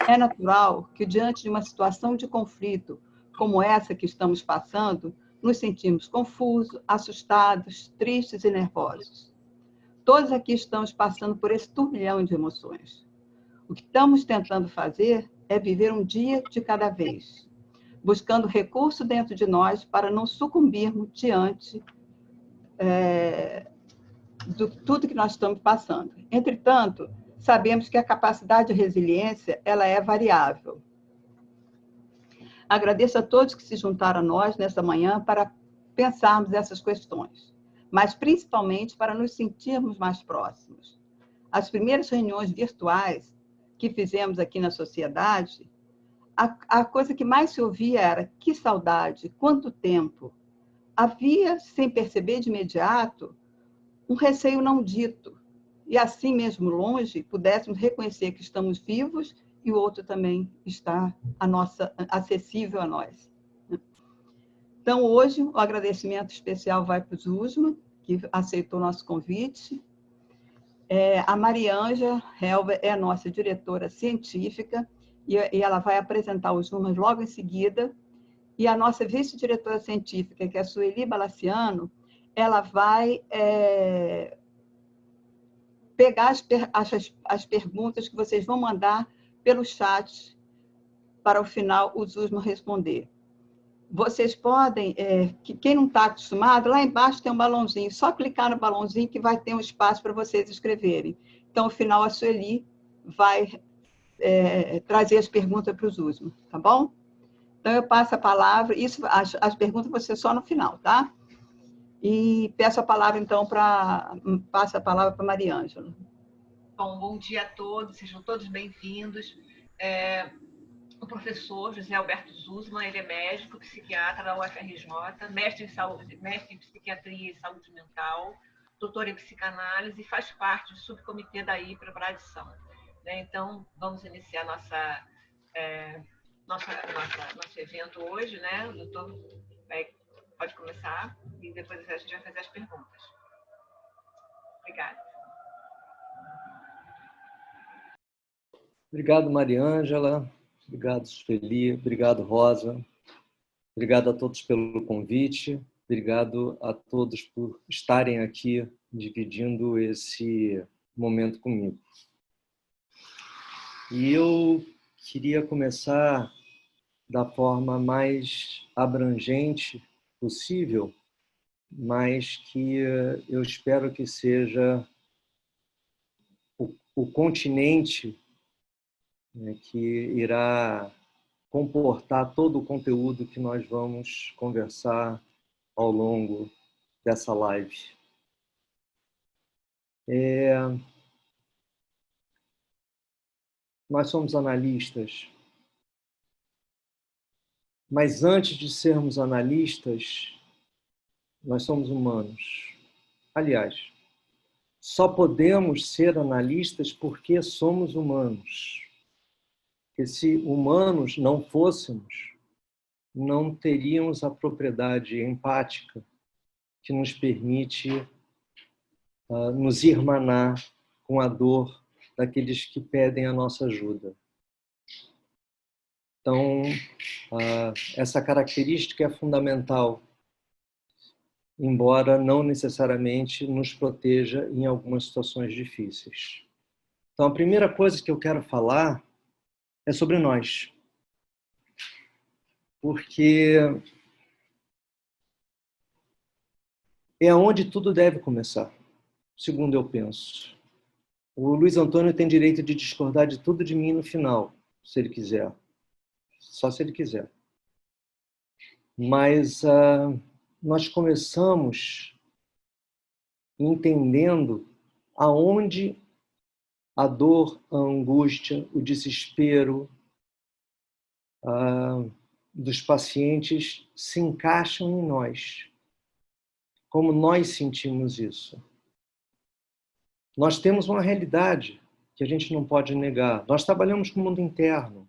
É natural que, diante de uma situação de conflito como essa que estamos passando, nos sentimos confusos, assustados, tristes e nervosos. Todos aqui estamos passando por esse turbilhão de emoções. O que estamos tentando fazer é viver um dia de cada vez, buscando recurso dentro de nós para não sucumbirmos diante de tudo que nós estamos passando. Entretanto, sabemos que a capacidade de resiliência ela é variável. Agradeço a todos que se juntaram a nós nessa manhã para pensarmos essas questões, mas principalmente para nos sentirmos mais próximos. As primeiras reuniões virtuais que fizemos aqui na sociedade, a coisa que mais se ouvia era: que saudade, quanto tempo. Havia, sem perceber de imediato, um receio não dito, e assim mesmo longe, pudéssemos reconhecer que estamos vivos e o outro também está acessível a nós. Então, hoje, o agradecimento especial vai para o Zusma, que aceitou o nosso convite. A Mariângela Helber é a nossa diretora científica, e ela vai apresentar os números logo em seguida. E a nossa vice-diretora científica, que é a Sueli Balaciano, ela vai pegar as perguntas que vocês vão mandar pelo chat para, o final, o Zusma responder. Vocês podem, quem não está acostumado, lá embaixo tem um balãozinho, só clicar no balãozinho que vai ter um espaço para vocês escreverem. Então, ao final, a Sueli vai trazer as perguntas para o Zusma, tá bom? Então, eu passo a palavra, as perguntas vão ser só no final, tá? E peço a palavra, então, passo a palavra para a Mariângela. Bom dia a todos, sejam todos bem-vindos. O professor José Alberto Zusma, ele é médico, psiquiatra da UFRJ, mestre em psiquiatria e saúde mental, doutor em psicanálise e faz parte do subcomitê da IPRA para a adição. Então, vamos iniciar nosso evento hoje, né? O doutor pode começar e depois a gente vai fazer as perguntas. Obrigada. Obrigado, Mariângela. Obrigado, Sueli. Obrigado, Rosa. Obrigado a todos pelo convite. Obrigado a todos por estarem aqui dividindo esse momento comigo. E eu queria começar da forma mais abrangente possível, mas que eu espero que seja o continente, né, que irá comportar todo o conteúdo que nós vamos conversar ao longo dessa live. Nós somos analistas, mas antes de sermos analistas, nós somos humanos. Aliás, só podemos ser analistas porque somos humanos. Porque se humanos não fôssemos, não teríamos a propriedade empática que nos permite nos irmanar com a dor daqueles que pedem a nossa ajuda. Então, essa característica é fundamental, embora não necessariamente nos proteja em algumas situações difíceis. Então, a primeira coisa que eu quero falar é sobre nós. Porque é onde tudo deve começar, segundo eu penso. O Luiz Antônio tem direito de discordar de tudo de mim no final, se ele quiser. Só se ele quiser. Mas nós começamos entendendo aonde a dor, a angústia, o desespero dos pacientes se encaixam em nós. Como nós sentimos isso. Nós temos uma realidade que a gente não pode negar. Nós trabalhamos com o mundo interno,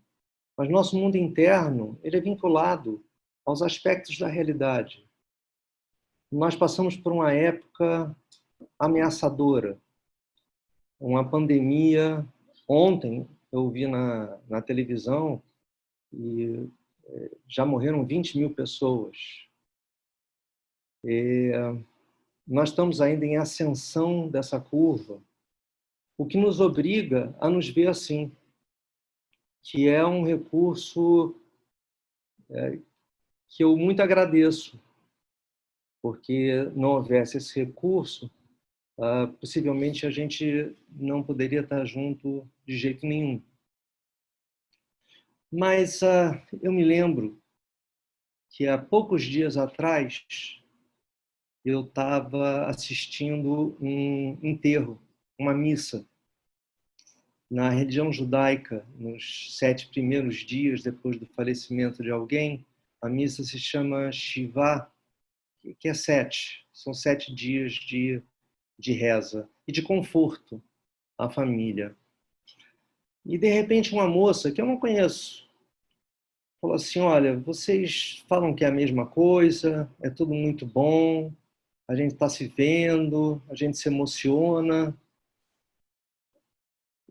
mas nosso mundo interno ele é vinculado aos aspectos da realidade. Nós passamos por uma época ameaçadora, uma pandemia. Ontem eu vi na televisão e já morreram 20 mil pessoas. E nós estamos ainda em ascensão dessa curva, o que nos obriga a nos ver assim, que é um recurso que eu muito agradeço, porque não houvesse esse recurso, possivelmente a gente não poderia estar junto de jeito nenhum. Mas eu me lembro que há poucos dias atrás eu estava assistindo um enterro, uma missa. Na religião judaica, nos 7 primeiros dias depois do falecimento de alguém, a missa se chama Shivá, que é 7. São 7 dias de reza e de conforto à família. E, de repente, uma moça que eu não conheço falou assim, olha, vocês falam que é a mesma coisa, é tudo muito bom, a gente está se vendo, a gente se emociona,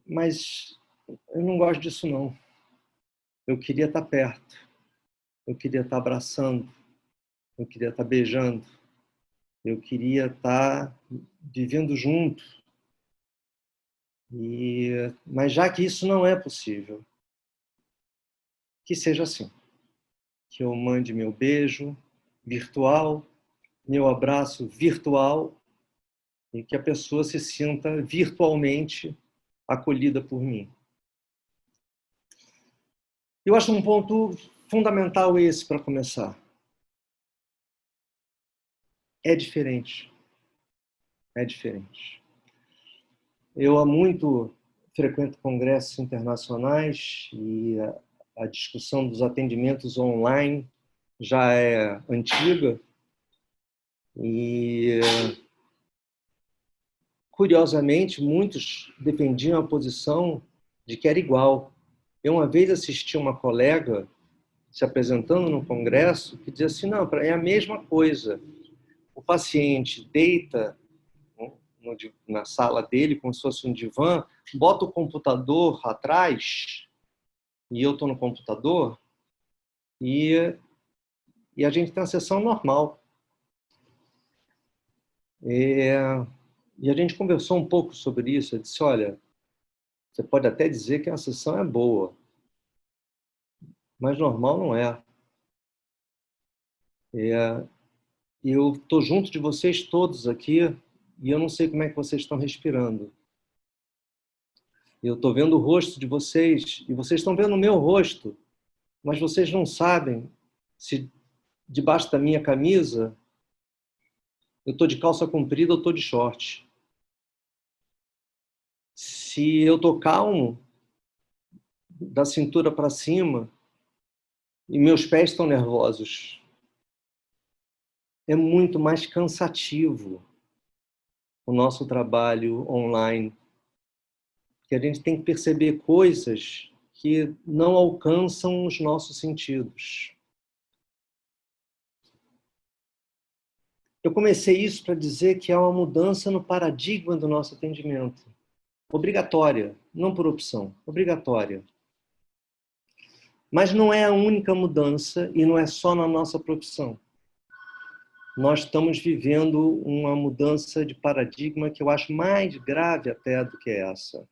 mas eu não gosto disso, não. Eu queria estar perto, eu queria estar abraçando, eu queria estar beijando, eu queria estar vivendo junto. Mas já que isso não é possível, que seja assim. Que eu mande meu beijo virtual, meu abraço virtual, e que a pessoa se sinta virtualmente acolhida por mim. Eu acho um ponto fundamental esse para começar. É diferente. É diferente. Eu há muito frequento congressos internacionais e a discussão dos atendimentos online já é antiga e, curiosamente, muitos defendiam a posição de que era igual. Eu uma vez assisti uma colega se apresentando no congresso que dizia assim, não, é a mesma coisa. O paciente deita na sala dele, como se fosse um divã, bota o computador atrás, e eu estou no computador, e a gente tem uma sessão normal. E a gente conversou um pouco sobre isso. Eu disse, olha, você pode até dizer que a sessão é boa, mas normal não é. Eu estou junto de vocês todos aqui e eu não sei como é que vocês estão respirando. Eu estou vendo o rosto de vocês e vocês estão vendo o meu rosto, mas vocês não sabem se debaixo da minha camisa eu estou de calça comprida ou estou de short. Se eu estou calmo, da cintura para cima, e meus pés estão nervosos. É muito mais cansativo o nosso trabalho online, porque a gente tem que perceber coisas que não alcançam os nossos sentidos. Eu comecei isso para dizer que há uma mudança no paradigma do nosso atendimento. Obrigatória, não por opção, obrigatória. Mas não é a única mudança e não é só na nossa profissão. Nós estamos vivendo uma mudança de paradigma que eu acho mais grave até do que essa.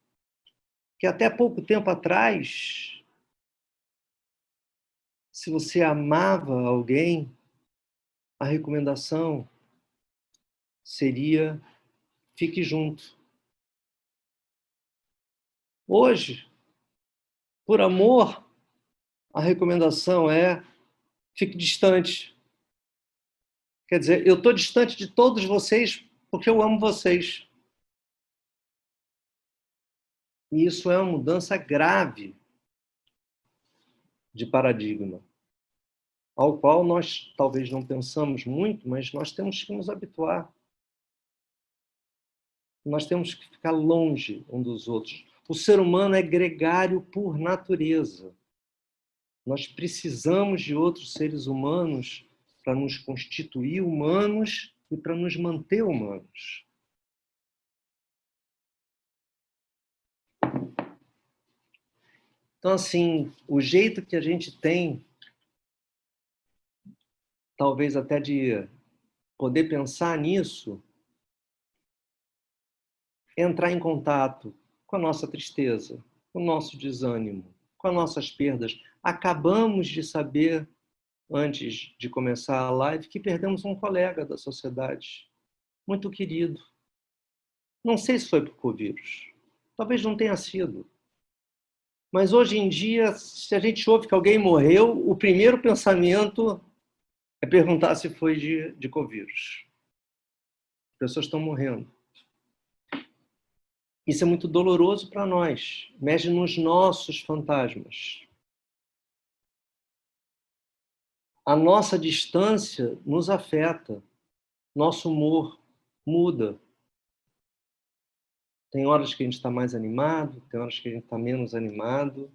Que até pouco tempo atrás, se você amava alguém, a recomendação seria fique junto. Hoje, por amor, a recomendação é fique distante. Quer dizer, eu estou distante de todos vocês porque eu amo vocês. E isso é uma mudança grave de paradigma, ao qual nós talvez não pensamos muito, mas nós temos que nos habituar. Nós temos que ficar longe um dos outros. O ser humano é gregário por natureza. Nós precisamos de outros seres humanos para nos constituir humanos e para nos manter humanos. Então, assim, o jeito que a gente tem, talvez até de poder pensar nisso, é entrar em contato com a nossa tristeza, com o nosso desânimo, com as nossas perdas. Acabamos de saber, antes de começar a live, que perdemos um colega da sociedade, muito querido. Não sei se foi por Covid, talvez não tenha sido. Mas hoje em dia, se a gente ouve que alguém morreu, o primeiro pensamento é perguntar se foi de Covid. As pessoas estão morrendo. Isso é muito doloroso para nós, mexe nos nossos fantasmas. A nossa distância nos afeta, nosso humor muda. Tem horas que a gente está mais animado, tem horas que a gente está menos animado.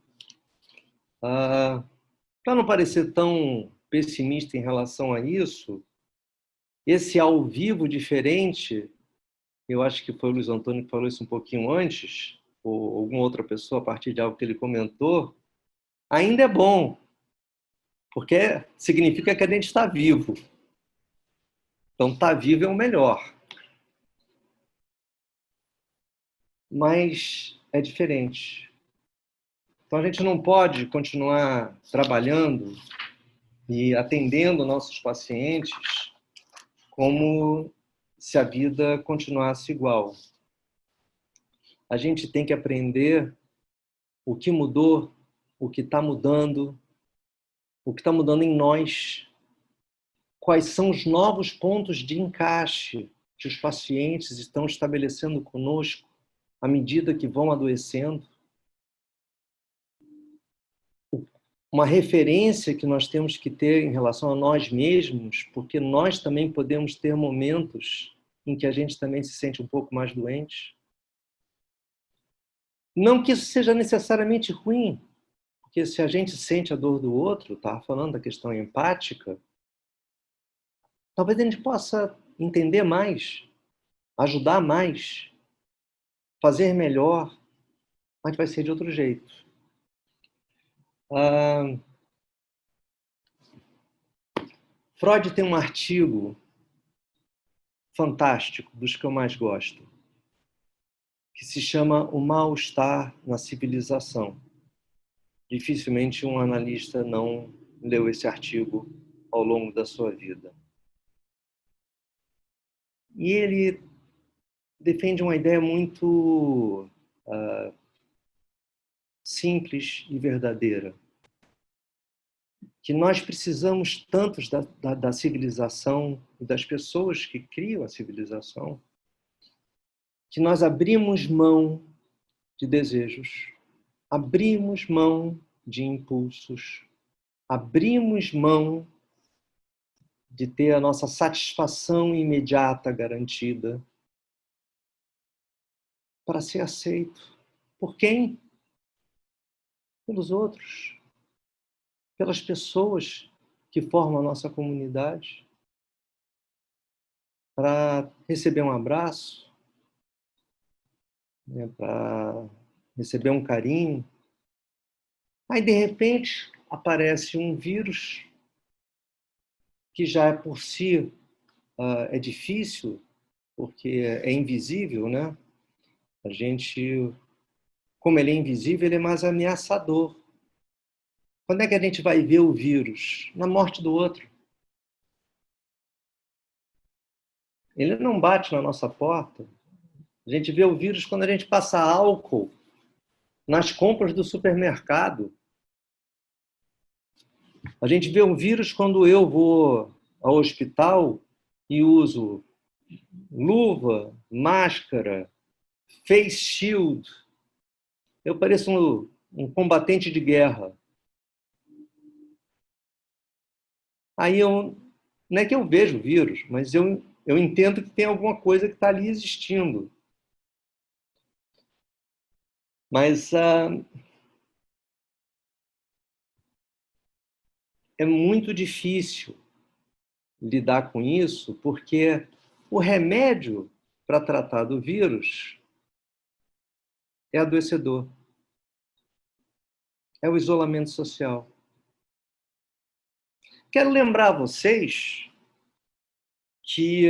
Para não parecer tão pessimista em relação a isso, esse ao vivo diferente, eu acho que foi o Luiz Antônio que falou isso um pouquinho antes, ou alguma outra pessoa a partir de algo que ele comentou, ainda é bom, porque significa que a gente está vivo. Então, estar vivo é o melhor. Mas é diferente. Então, a gente não pode continuar trabalhando e atendendo nossos pacientes como se a vida continuasse igual. A gente tem que aprender o que mudou, o que está mudando em nós, quais são os novos pontos de encaixe que os pacientes estão estabelecendo conosco à medida que vão adoecendo. Uma referência que nós temos que ter em relação a nós mesmos, porque nós também podemos ter momentos em que a gente também se sente um pouco mais doente. Não que isso seja necessariamente ruim, porque se a gente sente a dor do outro, estava falando da questão empática, talvez a gente possa entender mais, ajudar mais, fazer melhor, mas vai ser de outro jeito. Freud tem um artigo fantástico, dos que eu mais gosto, que se chama O Mal-Estar na Civilização. Dificilmente um analista não leu esse artigo ao longo da sua vida. E ele defende uma ideia muito simples e verdadeira, que nós precisamos tanto da civilização e das pessoas que criam a civilização, que nós abrimos mão de desejos, abrimos mão de impulsos, abrimos mão de ter a nossa satisfação imediata garantida para ser aceito. Por quem? Pelos outros. Pelas pessoas que formam a nossa comunidade. Para receber um abraço, né, para receber um carinho. Aí, de repente, aparece um vírus que já por si é difícil, porque é invisível, né? A gente, como ele é invisível, ele é mais ameaçador. Quando é que a gente vai ver o vírus? Na morte do outro. Ele não bate na nossa porta. A gente vê o vírus quando a gente passa álcool nas compras do supermercado. A gente vê o vírus quando eu vou ao hospital e uso luva, máscara, face shield. Eu pareço um combatente de guerra. Aí não é que eu vejo o vírus, mas eu entendo que tem alguma coisa que está ali existindo. Mas é muito difícil lidar com isso, porque o remédio para tratar do vírus é adoecedor. é o isolamento social. Quero lembrar a vocês que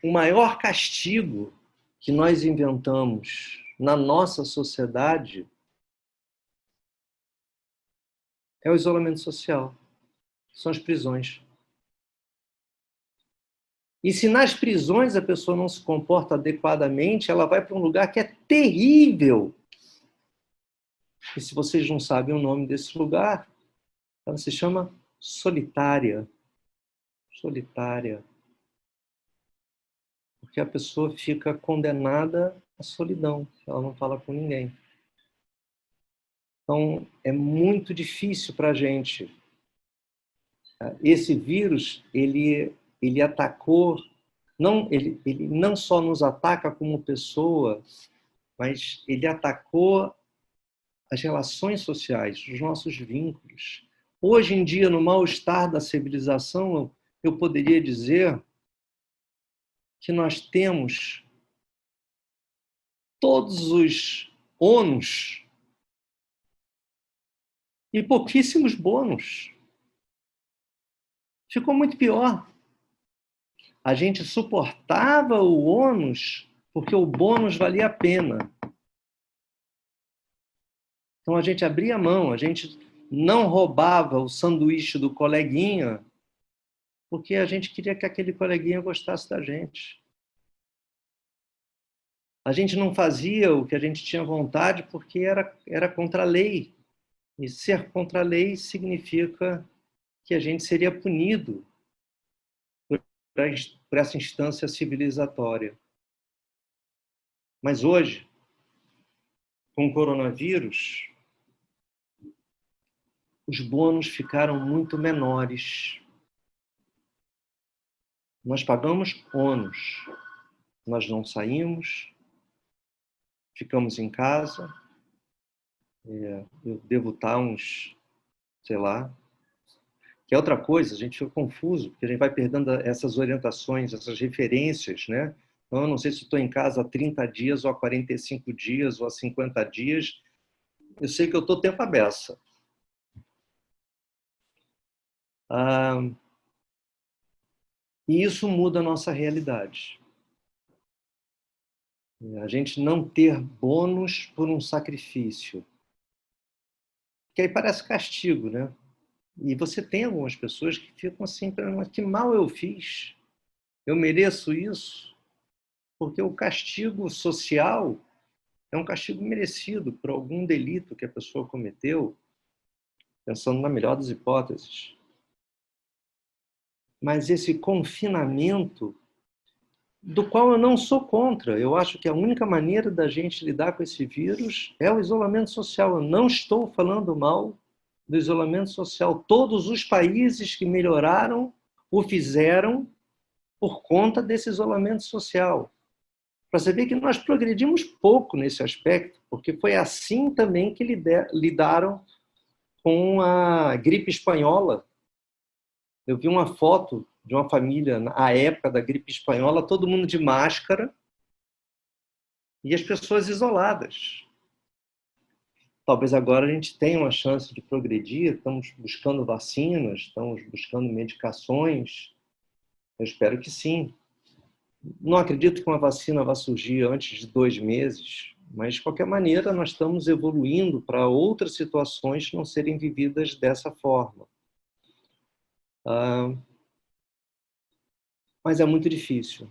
o maior castigo que nós inventamos na nossa sociedade é o isolamento social. São as prisões. E se nas prisões a pessoa não se comporta adequadamente, ela vai para um lugar que é terrível. E se vocês não sabem o nome desse lugar, ela se chama solitária. Solitária. Porque a pessoa fica condenada à solidão. Ela não fala com ninguém. Então, é muito difícil para a gente. Esse vírus, ele atacou, ele não só nos ataca como pessoa, mas ele atacou as relações sociais, os nossos vínculos. Hoje em dia, no mal-estar da civilização, eu poderia dizer que nós temos todos os ônus e pouquíssimos bônus. Ficou muito pior. A gente suportava o ônus porque o bônus valia a pena. Então a gente abria a mão, a gente não roubava o sanduíche do coleguinha porque a gente queria que aquele coleguinha gostasse da gente. A gente não fazia o que a gente tinha vontade porque era contra a lei. E ser contra a lei significa que a gente seria punido por essa instância civilizatória. Mas hoje, com o coronavírus, os bônus ficaram muito menores. Nós pagamos ônus, nós não saímos, ficamos em casa. Eu devo estar uns, sei lá, que é outra coisa, a gente fica confuso, porque a gente vai perdendo essas orientações, essas referências, né? Então, eu não sei se estou em casa há 30 dias, ou há 45 dias, ou há 50 dias. Eu sei que eu estou tempo à beça. E isso muda a nossa realidade. A gente não ter bônus por um sacrifício. Que aí parece castigo, né? E você tem algumas pessoas que ficam assim, mas que mal eu fiz? Eu mereço isso? Porque o castigo social é um castigo merecido por algum delito que a pessoa cometeu, pensando na melhor das hipóteses. Mas esse confinamento, do qual eu não sou contra, eu acho que a única maneira da gente lidar com esse vírus é o isolamento social. Eu não estou falando mal do isolamento social. Todos os países que melhoraram o fizeram por conta desse isolamento social. Para você ver que nós progredimos pouco nesse aspecto, porque foi assim também que lidaram com a gripe espanhola. Eu vi uma foto de uma família, na época da gripe espanhola, todo mundo de máscara e as pessoas isoladas. Talvez agora a gente tenha uma chance de progredir, estamos buscando vacinas, estamos buscando medicações. Eu espero que sim. Não acredito que uma vacina vá surgir antes de 2 meses, mas, de qualquer maneira, nós estamos evoluindo para outras situações não serem vividas dessa forma. Mas é muito difícil.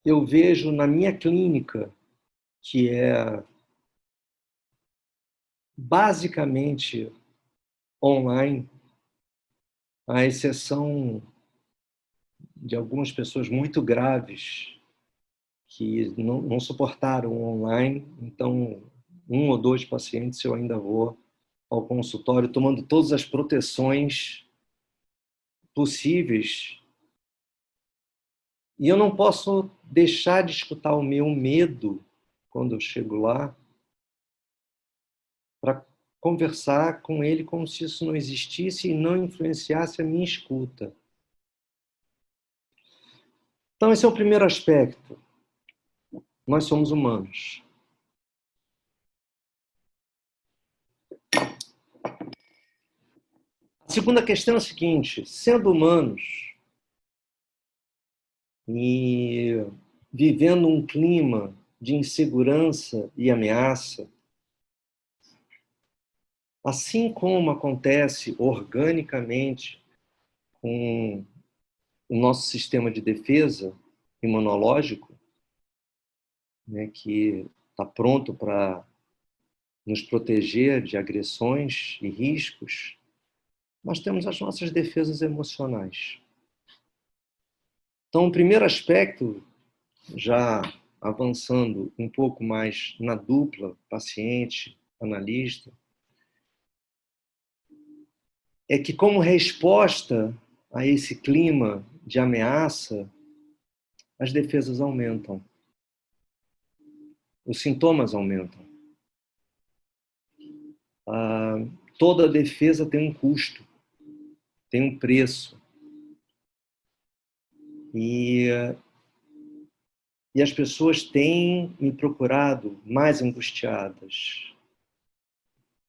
Eu vejo na minha clínica, que é basicamente online, à exceção de algumas pessoas muito graves que não suportaram o online, então 1 ou 2 pacientes eu ainda vou ao consultório tomando todas as proteções possíveis. E eu não posso deixar de escutar o meu medo quando eu chego lá, para conversar com ele como se isso não existisse e não influenciasse a minha escuta. Então, esse é o primeiro aspecto. Nós somos humanos. A segunda questão é a seguinte: sendo humanos e vivendo um clima de insegurança e ameaça, assim como acontece organicamente com o nosso sistema de defesa imunológico, né, que está pronto para nos proteger de agressões e riscos, nós temos as nossas defesas emocionais. Então, o primeiro aspecto, já avançando um pouco mais na dupla paciente-analista, é que, como resposta a esse clima de ameaça, as defesas aumentam, os sintomas aumentam. Toda defesa tem um custo, tem um preço. E as pessoas têm me procurado mais angustiadas,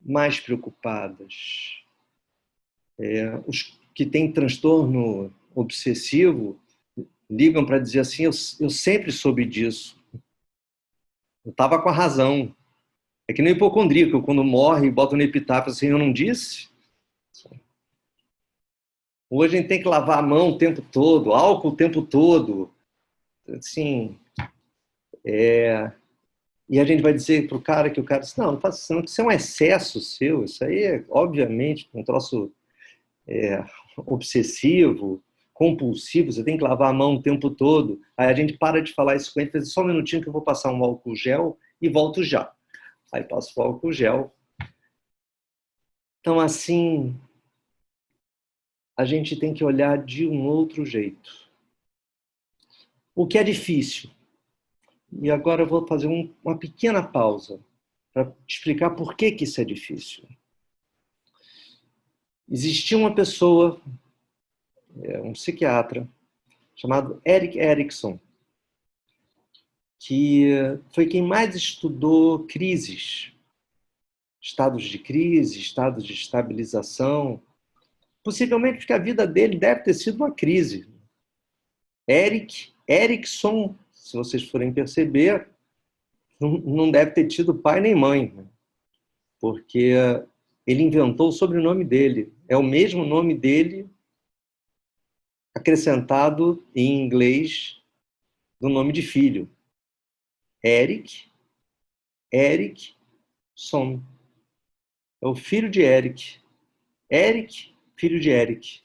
mais preocupadas. Os que têm transtorno obsessivo ligam para dizer assim: eu sempre soube disso. Eu estava com a razão. É que nem o hipocondríaco, quando morre, bota no epitáfio assim: eu não disse? Hoje a gente tem que lavar a mão o tempo todo, álcool o tempo todo. Assim, e a gente vai dizer para o cara que o cara diz: não, não faça isso, não, isso é um excesso seu, isso aí é, obviamente, um troço obsessivo, compulsivo, você tem que lavar a mão o tempo todo. Aí a gente para de falar isso com ele, só um minutinho que eu vou passar um álcool gel e volto já. Aí passo o álcool gel. Então, assim, a gente tem que olhar de um outro jeito. O que é difícil. E agora eu vou fazer uma pequena pausa para explicar por que isso é difícil. Existia uma pessoa, um psiquiatra, chamado Erik Erikson, que foi quem mais estudou crises, estados de crise, estados de estabilização, possivelmente porque a vida dele deve ter sido uma crise. Erik Erikson, se vocês forem perceber, não deve ter tido pai nem mãe, porque ele inventou o sobrenome dele. É o mesmo nome dele acrescentado em inglês do nome de filho. Erik Erikson. É o filho de Erik. Erik, filho de Erik.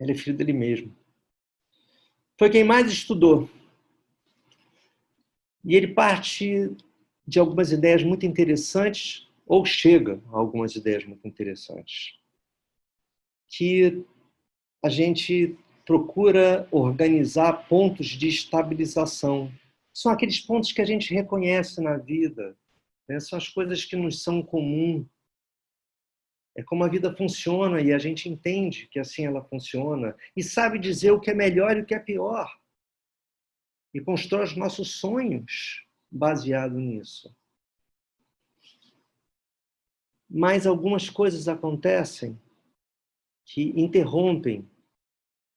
Ele é filho dele mesmo. Foi quem mais estudou. E ele parte de algumas ideias muito interessantes, ou chega a algumas ideias muito interessantes, que a gente procura organizar pontos de estabilização. São aqueles pontos que a gente reconhece na vida, né? São as coisas que nos são comuns. É como a vida funciona e a gente entende que assim ela funciona e sabe dizer o que é melhor e o que é pior. E constrói os nossos sonhos baseado nisso. Mas algumas coisas acontecem que interrompem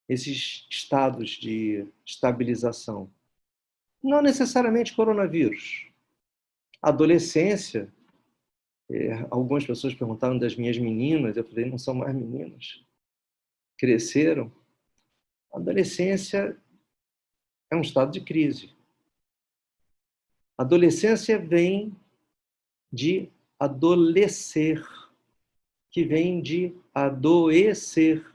esses estados de estabilização. Não necessariamente coronavírus. Adolescência, algumas pessoas perguntaram das minhas meninas, eu falei, não são mais meninas. Cresceram. A adolescência é um estado de crise. A adolescência vem de adolecer, que vem de adoecer.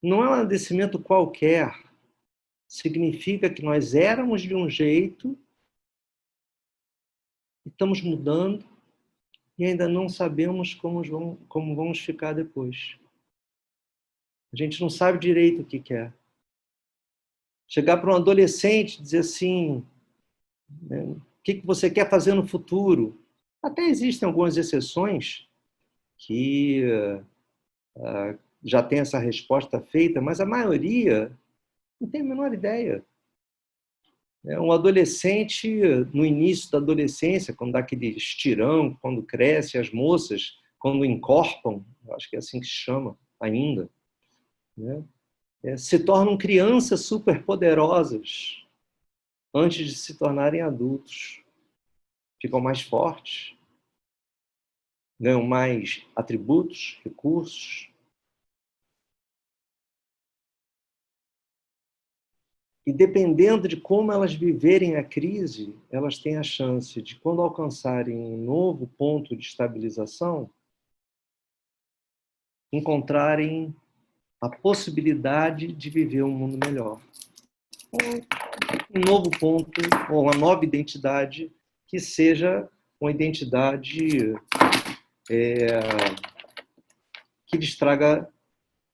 Não é um adoecimento qualquer. Significa que nós éramos de um jeito, estamos mudando e ainda não sabemos como vamos ficar depois. A gente não sabe direito o que quer. Chegar para um adolescente e dizer assim, né, o que você quer fazer no futuro? Até existem algumas exceções que já tem essa resposta feita, mas a maioria não tem a menor ideia. Um adolescente, no início da adolescência, quando dá aquele estirão, quando cresce, as moças quando encorpam, acho que é assim que se chama ainda, né? Se tornam crianças superpoderosas antes de se tornarem adultos. Ficam mais fortes, ganham mais atributos, recursos. E dependendo de como elas viverem a crise, elas têm a chance de, quando alcançarem um novo ponto de estabilização, encontrarem a possibilidade de viver um mundo melhor. Um novo ponto, ou uma nova identidade, que seja uma identidade que lhes traga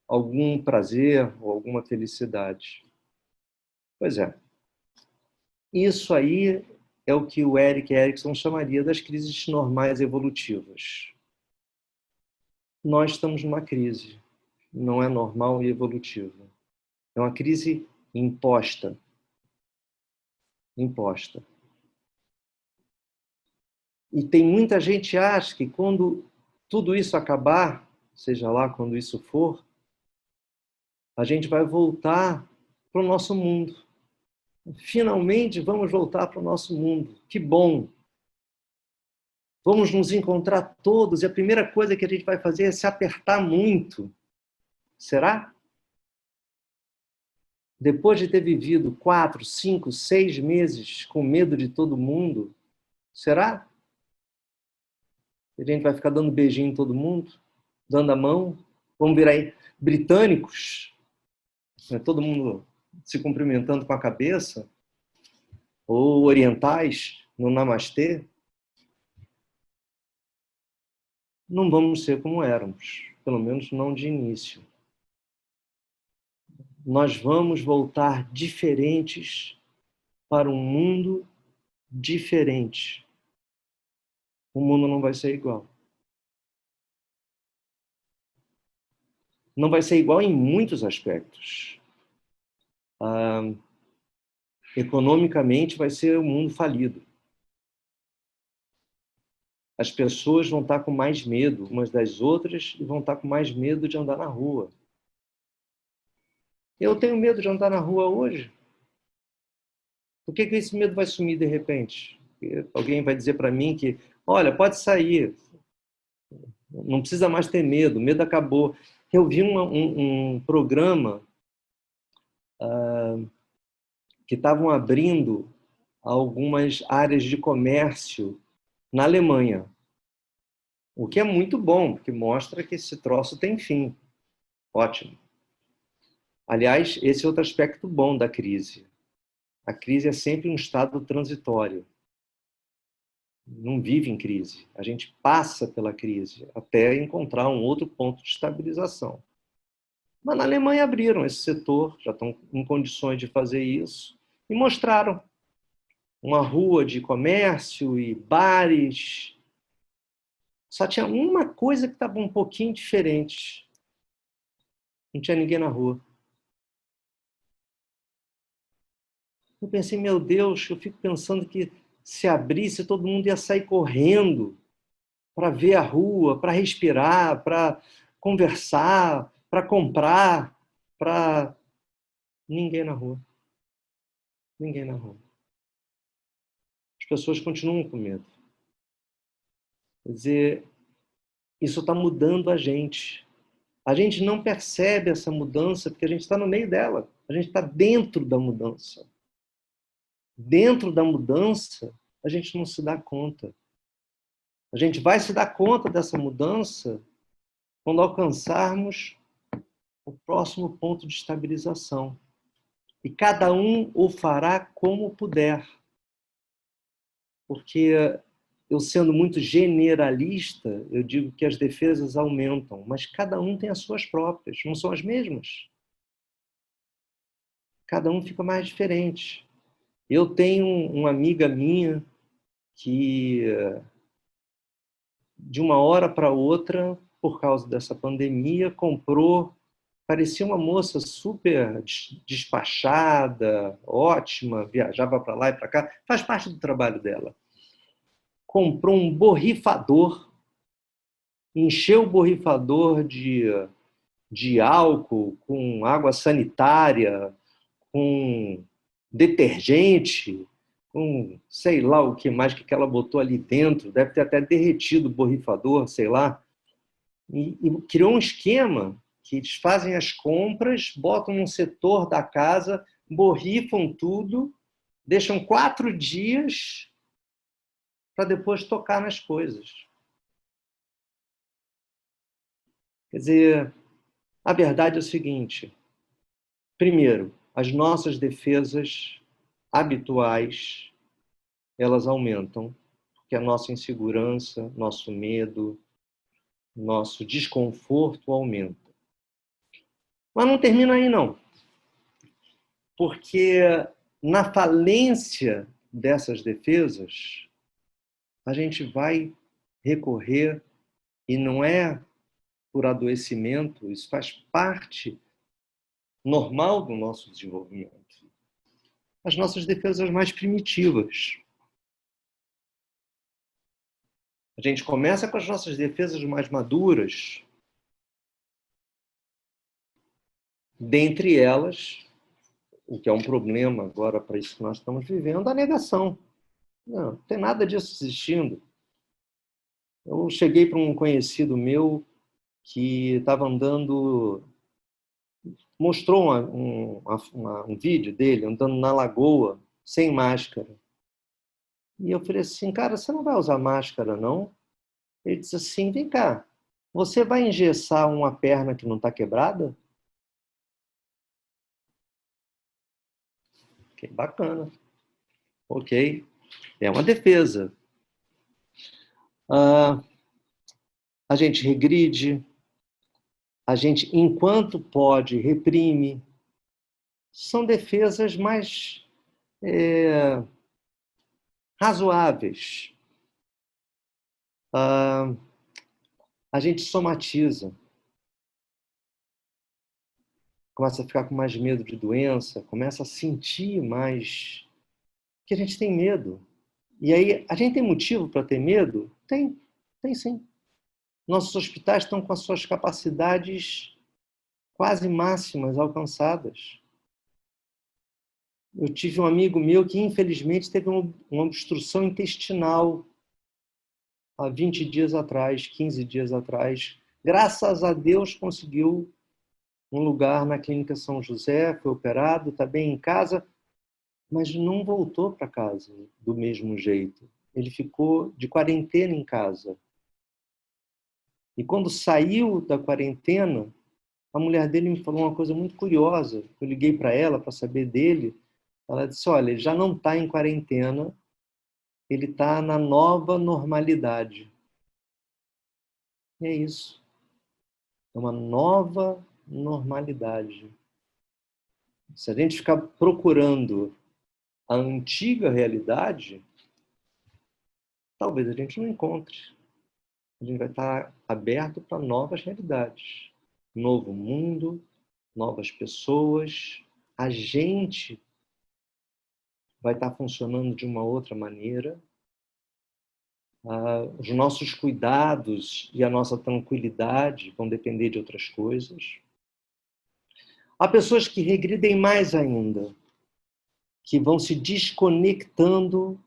algum prazer ou alguma felicidade. Pois é. Isso aí é o que o Erik Erikson chamaria das crises normais evolutivas. Nós estamos numa crise. Não é normal e evolutiva. É uma crise imposta. Imposta. E tem muita gente que acha que quando tudo isso acabar, seja lá quando isso for, a gente vai voltar para o nosso mundo. Finalmente vamos voltar para o nosso mundo. Que bom! Vamos nos encontrar todos e a primeira coisa que a gente vai fazer é se apertar muito. Será? Depois de ter vivido 4, 5, 6 meses com medo de todo mundo, será? A gente vai ficar dando beijinho em todo mundo? Dando a mão? Vamos virar britânicos? Todo mundo se cumprimentando com a cabeça? Ou orientais no namastê? Não vamos ser como éramos, pelo menos não de início. Nós vamos voltar diferentes para um mundo diferente. O mundo não vai ser igual. Não vai ser igual em muitos aspectos. Economicamente vai ser um mundo falido. As pessoas vão estar com mais medo umas das outras e vão estar com mais medo de andar na rua. Eu tenho medo de andar na rua hoje. Por que esse medo vai sumir de repente? Alguém vai dizer para mim que, olha, pode sair, não precisa mais ter medo, o medo acabou. Eu vi um programa que estavam abrindo algumas áreas de comércio na Alemanha. O que é muito bom, porque mostra que esse troço tem fim. Ótimo. Aliás, esse é outro aspecto bom da crise. A crise é sempre um estado transitório. Não vive em crise. A gente passa pela crise até encontrar um outro ponto de estabilização. Mas na Alemanha abriram esse setor, já estão em condições de fazer isso, e mostraram uma rua de comércio e bares. Só tinha uma coisa que estava um pouquinho diferente. Não tinha ninguém na rua. Eu pensei, meu Deus, eu fico pensando que se abrisse, todo mundo ia sair correndo para ver a rua, para respirar, para conversar, para comprar, para... Ninguém na rua. Ninguém na rua. As pessoas continuam com medo. Quer dizer, isso está mudando a gente. A gente não percebe essa mudança porque a gente está no meio dela. A gente está dentro da mudança. Dentro da mudança, a gente não se dá conta. A gente vai se dar conta dessa mudança quando alcançarmos o próximo ponto de estabilização. E cada um o fará como puder. Porque eu, sendo muito generalista, eu digo que as defesas aumentam, mas cada um tem as suas próprias, não são as mesmas. Cada um fica mais diferente. Eu tenho uma amiga minha que, de uma hora para outra, por causa dessa pandemia, comprou, parecia uma moça super despachada, ótima, viajava para lá e para cá, faz parte do trabalho dela. Comprou um borrifador encher o borrifador de álcool, com água sanitária, com detergente, com sei lá o que mais que ela botou ali dentro, deve ter até derretido o borrifador, sei lá, e criou um esquema que eles fazem as compras, botam num setor da casa, borrifam tudo, deixam 4 dias para depois tocar nas coisas. Quer dizer, a verdade é o seguinte: primeiro, as nossas defesas habituais, elas aumentam, porque a nossa insegurança, nosso medo, nosso desconforto aumenta. Mas não termina aí, não. Porque na falência dessas defesas, a gente vai recorrer, e não é por adoecimento, isso faz parte normal do nosso desenvolvimento. As nossas defesas mais primitivas. A gente começa com as nossas defesas mais maduras, dentre elas, o que é um problema agora para isso que nós estamos vivendo, a negação. Não tem nada disso existindo. Eu cheguei para um conhecido meu que estava andando, mostrou um vídeo dele andando na lagoa, sem máscara. E eu falei assim, cara, você não vai usar máscara, não? Ele disse assim, vem cá, você vai engessar uma perna que não está quebrada? Ok, bacana. Ok, é uma defesa. A gente regride, a gente, enquanto pode, reprime. São defesas mais razoáveis. A gente somatiza. Começa a ficar com mais medo de doença, começa a sentir mais que a gente tem medo. E aí, a gente tem motivo para ter medo? Tem sim. Nossos hospitais estão com as suas capacidades quase máximas alcançadas. Eu tive um amigo meu que, infelizmente, teve uma obstrução intestinal há 20 dias atrás, 15 dias atrás. Graças a Deus, conseguiu um lugar na Clínica São José, foi operado, está bem em casa, mas não voltou para casa do mesmo jeito. Ele ficou de quarentena em casa. E quando saiu da quarentena, a mulher dele me falou uma coisa muito curiosa. Eu liguei para ela para saber dele. Ela disse, olha, ele já não está em quarentena, ele está na nova normalidade. E é isso. É uma nova normalidade. Se a gente ficar procurando a antiga realidade, talvez a gente não encontre. A gente vai estar aberto para novas realidades. Novo mundo, novas pessoas. A gente vai estar funcionando de uma outra maneira. Os nossos cuidados e a nossa tranquilidade vão depender de outras coisas. Há pessoas que regridem mais ainda, que vão se desconectando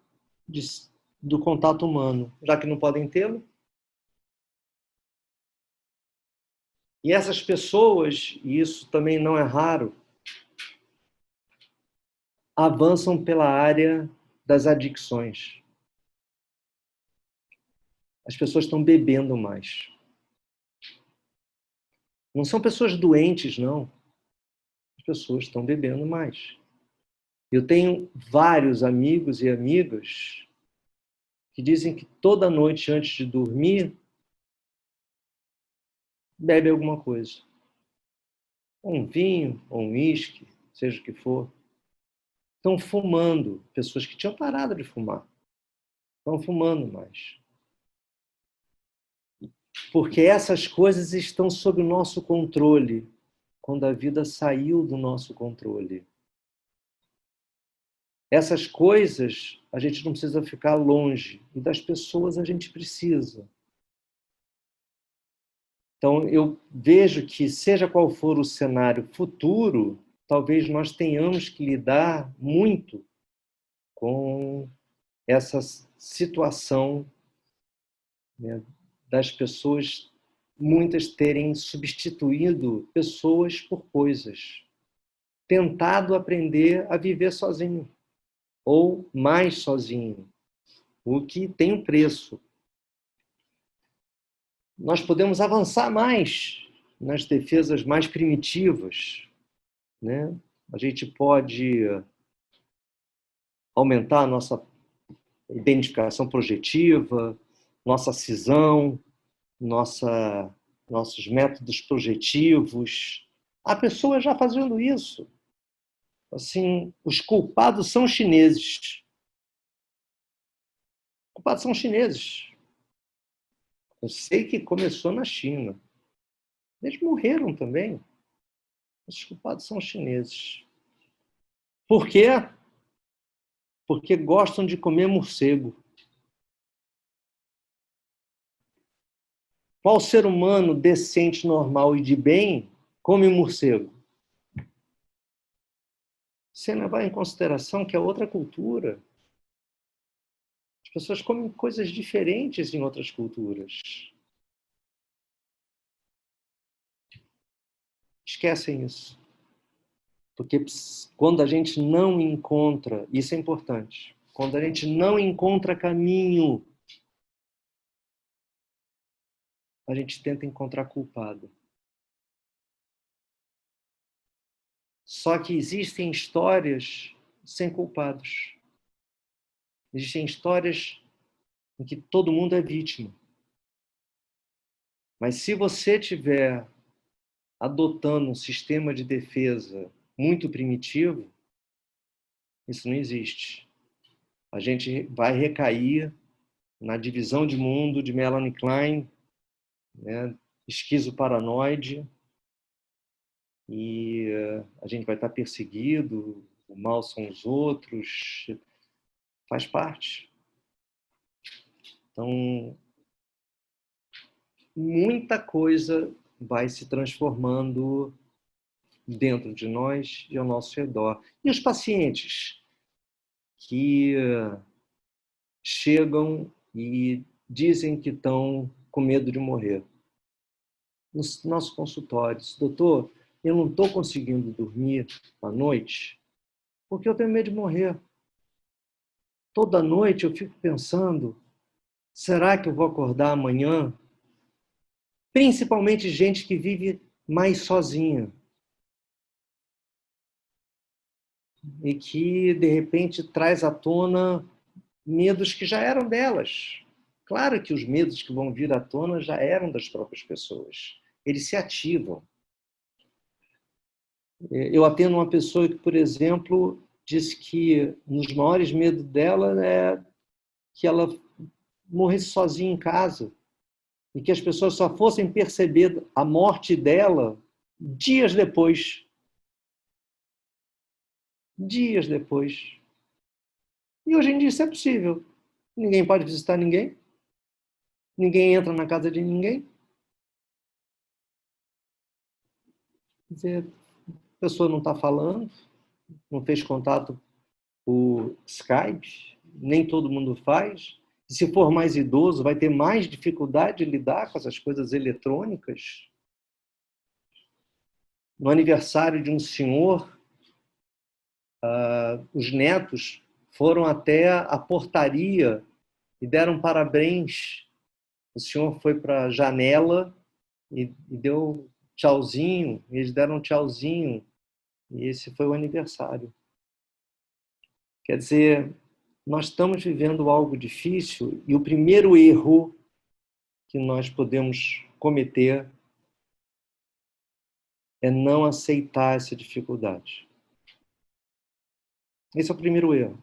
do contato humano, já que não podem tê-lo. E essas pessoas, e isso também não é raro, avançam pela área das adicções. As pessoas estão bebendo mais. Não são pessoas doentes, não. As pessoas estão bebendo mais. Eu tenho vários amigos e amigas que dizem que toda noite antes de dormir bebe alguma coisa. Um vinho, ou um uísque, seja o que for. Estão fumando. Pessoas que tinham parado de fumar. Estão fumando mais. Porque essas coisas estão sob o nosso controle, quando a vida saiu do nosso controle. Essas coisas a gente não precisa ficar longe, e das pessoas a gente precisa. Então, eu vejo que, seja qual for o cenário futuro, talvez nós tenhamos que lidar muito com essa situação, né, das pessoas, muitas terem substituído pessoas por coisas, tentado aprender a viver sozinho, ou mais sozinho, o que tem um preço. Nós podemos avançar mais nas defesas mais primitivas, né? A gente pode aumentar a nossa identificação projetiva, nossa cisão, nossos métodos projetivos. Há pessoas já fazendo isso. Assim, os culpados são chineses. Os culpados são chineses. Eu sei que começou na China. Eles morreram também. Os culpados são chineses. Por quê? Porque gostam de comer morcego. Qual ser humano decente, normal e de bem come morcego? Sem levar em consideração que é outra cultura. As pessoas comem coisas diferentes em outras culturas. Esquecem isso. Porque quando a gente não encontra, isso é importante, quando a gente não encontra caminho, a gente tenta encontrar culpado. Só que existem histórias sem culpados. Existem histórias em que todo mundo é vítima. Mas se você estiver adotando um sistema de defesa muito primitivo, isso não existe. A gente vai recair na divisão de mundo de Melanie Klein, né, esquizoparanoide, e a gente vai estar perseguido, o mal são os outros, faz parte. Então, muita coisa vai se transformando dentro de nós e ao nosso redor. E os pacientes que chegam e dizem que estão com medo de morrer. Nos nossos consultórios, doutor, eu não estou conseguindo dormir à noite porque eu tenho medo de morrer. Toda noite eu fico pensando, será que eu vou acordar amanhã? Principalmente gente que vive mais sozinha e que, de repente, traz à tona medos que já eram delas. Claro que os medos que vão vir à tona já eram das próprias pessoas. Eles se ativam. Eu atendo uma pessoa que, por exemplo, disse que um dos maiores medos dela é que ela morresse sozinha em casa e que as pessoas só fossem perceber a morte dela dias depois. Dias depois. E hoje em dia isso é possível. Ninguém pode visitar ninguém. Ninguém entra na casa de ninguém. Quer dizer, a pessoa não está falando, não fez contato por Skype, nem todo mundo faz. E se for mais idoso, vai ter mais dificuldade de lidar com essas coisas eletrônicas. No aniversário de um senhor, os netos foram até a portaria e deram parabéns. O senhor foi para a janela e deu tchauzinho, eles deram um tchauzinho, e esse foi o aniversário. Quer dizer, nós estamos vivendo algo difícil e o primeiro erro que nós podemos cometer é não aceitar essa dificuldade. Esse é o primeiro erro.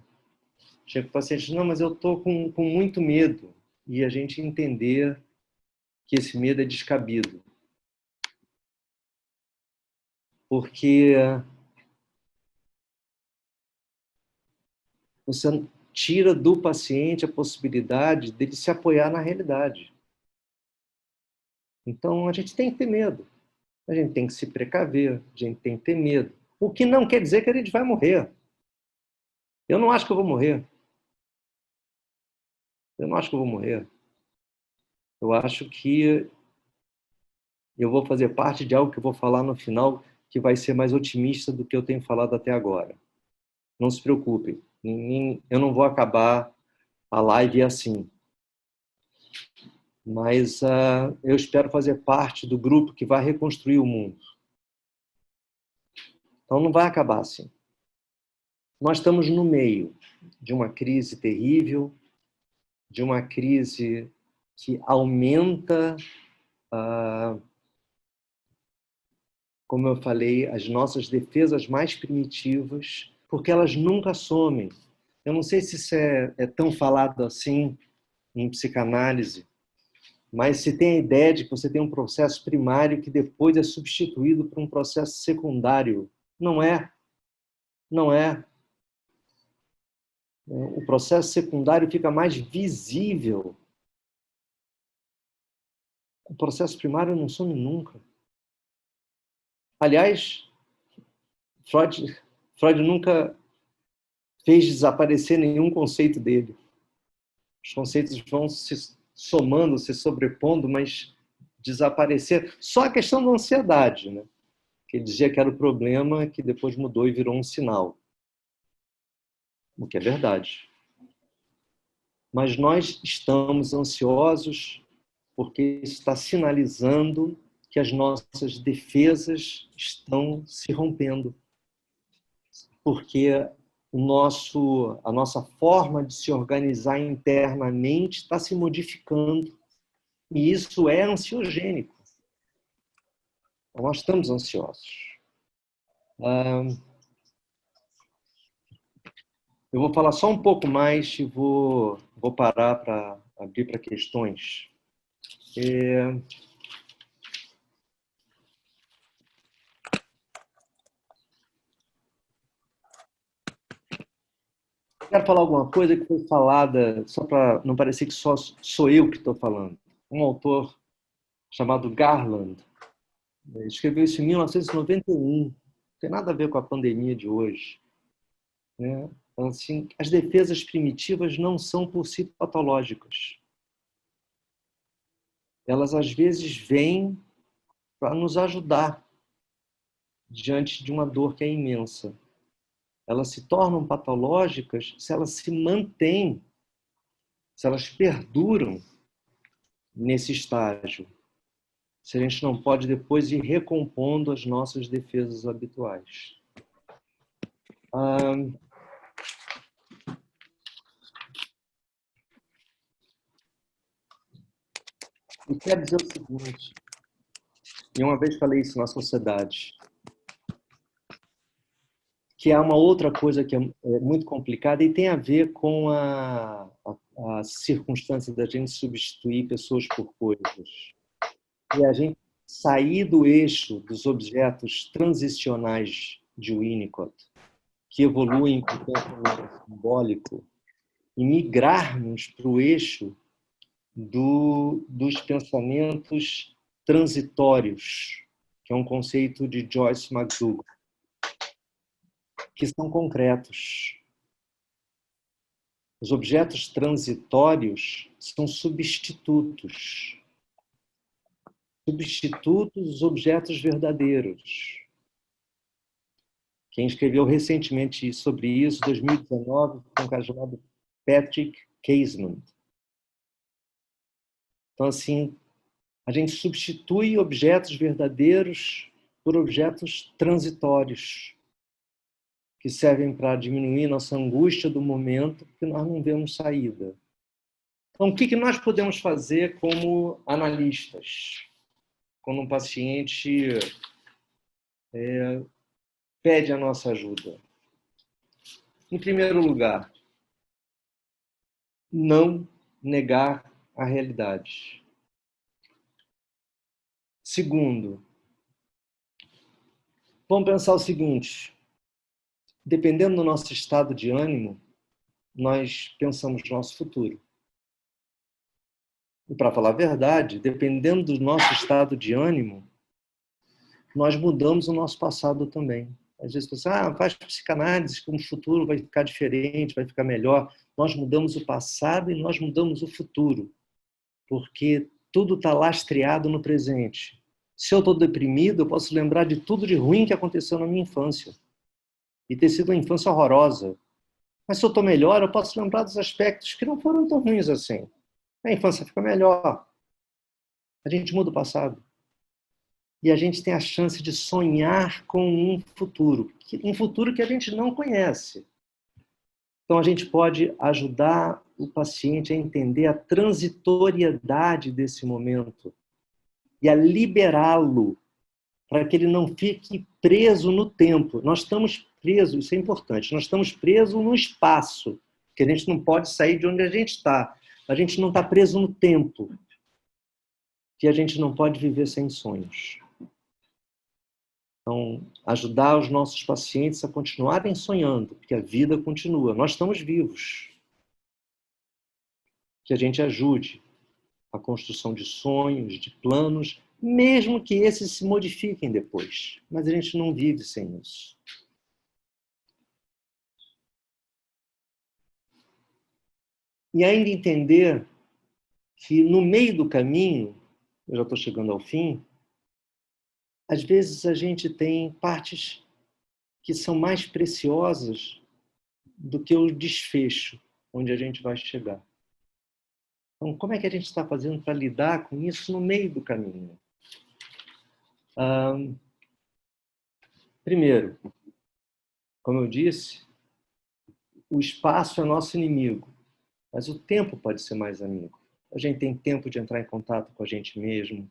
Chega o paciente, não, mas eu estou com muito medo. E a gente entender que esse medo é descabido. Porque você tira do paciente a possibilidade dele se apoiar na realidade. Então, a gente tem que ter medo. A gente tem que se precaver, a gente tem que ter medo. O que não quer dizer que a gente vai morrer. Eu não acho que eu vou morrer. Eu não acho que eu vou morrer. Eu acho que eu vou fazer parte de algo que eu vou falar no final que vai ser mais otimista do que eu tenho falado até agora. Não se preocupe. Eu não vou acabar a live assim. Mas eu espero fazer parte do grupo que vai reconstruir o mundo. Então não vai acabar assim. Nós estamos no meio de uma crise terrível, de uma crise que aumenta, como eu falei, as nossas defesas mais primitivas, porque elas nunca somem. Eu não sei se isso é tão falado assim em psicanálise, mas se tem a ideia de que você tem um processo primário que depois é substituído por um processo secundário. Não é. Não é. O processo secundário fica mais visível. O processo primário não some nunca. Aliás, Freud nunca fez desaparecer nenhum conceito dele. Os conceitos vão se somando, se sobrepondo, mas desaparecer. Só a questão da ansiedade, né? Que ele dizia que era o problema, que depois mudou e virou um sinal. O que é verdade. Mas nós estamos ansiosos porque isso está sinalizando que as nossas defesas estão se rompendo. Porque a nossa forma de se organizar internamente está se modificando. E isso é ansiogênico. Nós estamos ansiosos. Eu vou falar só um pouco mais e vou parar para abrir para questões. Quero falar alguma coisa que foi falada, só para não parecer que só sou eu que estou falando. Um autor chamado Garland escreveu isso em 1991. Não tem nada a ver com a pandemia de hoje. Né? Então, assim, as defesas primitivas não são por si patológicas. Elas, às vezes, vêm para nos ajudar diante de uma dor que é imensa. Elas se tornam patológicas se elas se mantêm, se elas perduram nesse estágio. Se a gente não pode depois ir recompondo as nossas defesas habituais. Eu quero dizer o seguinte, e uma vez falei isso na sociedade, que há uma outra coisa que é muito complicada e tem a ver com a circunstância da gente substituir pessoas por coisas. E a gente sair do eixo dos objetos transicionais de Winnicott, que evoluem para o pensamento simbólico, e migrarmos para o eixo dos pensamentos transitórios, que é um conceito de Joyce McDougall, que são concretos. Os objetos transitórios são substitutos. Substitutos dos objetos verdadeiros. Quem escreveu recentemente sobre isso, em 2019, foi um cara chamado Patrick Casement. Então, assim, a gente substitui objetos verdadeiros por objetos transitórios, que servem para diminuir nossa angústia do momento, porque nós não vemos saída. Então, o que nós podemos fazer como analistas? Quando um paciente pede a nossa ajuda. Em primeiro lugar, não negar a realidade. Segundo, vamos pensar o seguinte, dependendo do nosso estado de ânimo, nós pensamos no nosso futuro. E, para falar a verdade, dependendo do nosso estado de ânimo, nós mudamos o nosso passado também. Às vezes você faz psicanálise que o futuro vai ficar diferente, vai ficar melhor. Nós mudamos o passado e nós mudamos o futuro, porque tudo está lastreado no presente. Se eu estou deprimido, eu posso lembrar de tudo de ruim que aconteceu na minha infância e ter sido uma infância horrorosa. Mas se eu estou melhor, eu posso lembrar dos aspectos que não foram tão ruins assim. A infância fica melhor. A gente muda o passado. E a gente tem a chance de sonhar com um futuro que a gente não conhece. Então, a gente pode ajudar o paciente a entender a transitoriedade desse momento e a liberá-lo para que ele não fique preso no tempo. Nós estamos presos, isso é importante, nós estamos presos no espaço, que a gente não pode sair de onde a gente está. A gente não está preso no tempo, que a gente não pode viver sem sonhos. Então, ajudar os nossos pacientes a continuarem sonhando, porque a vida continua. Nós estamos vivos. Que a gente ajude a construção de sonhos, de planos, mesmo que esses se modifiquem depois. Mas a gente não vive sem isso. E ainda entender que no meio do caminho, eu já estou chegando ao fim, às vezes a gente tem partes que são mais preciosas do que o desfecho, onde a gente vai chegar. Então, como é que a gente está fazendo para lidar com isso no meio do caminho? Primeiro, como eu disse, o espaço é nosso inimigo, mas o tempo pode ser mais amigo. A gente tem tempo de entrar em contato com a gente mesmo,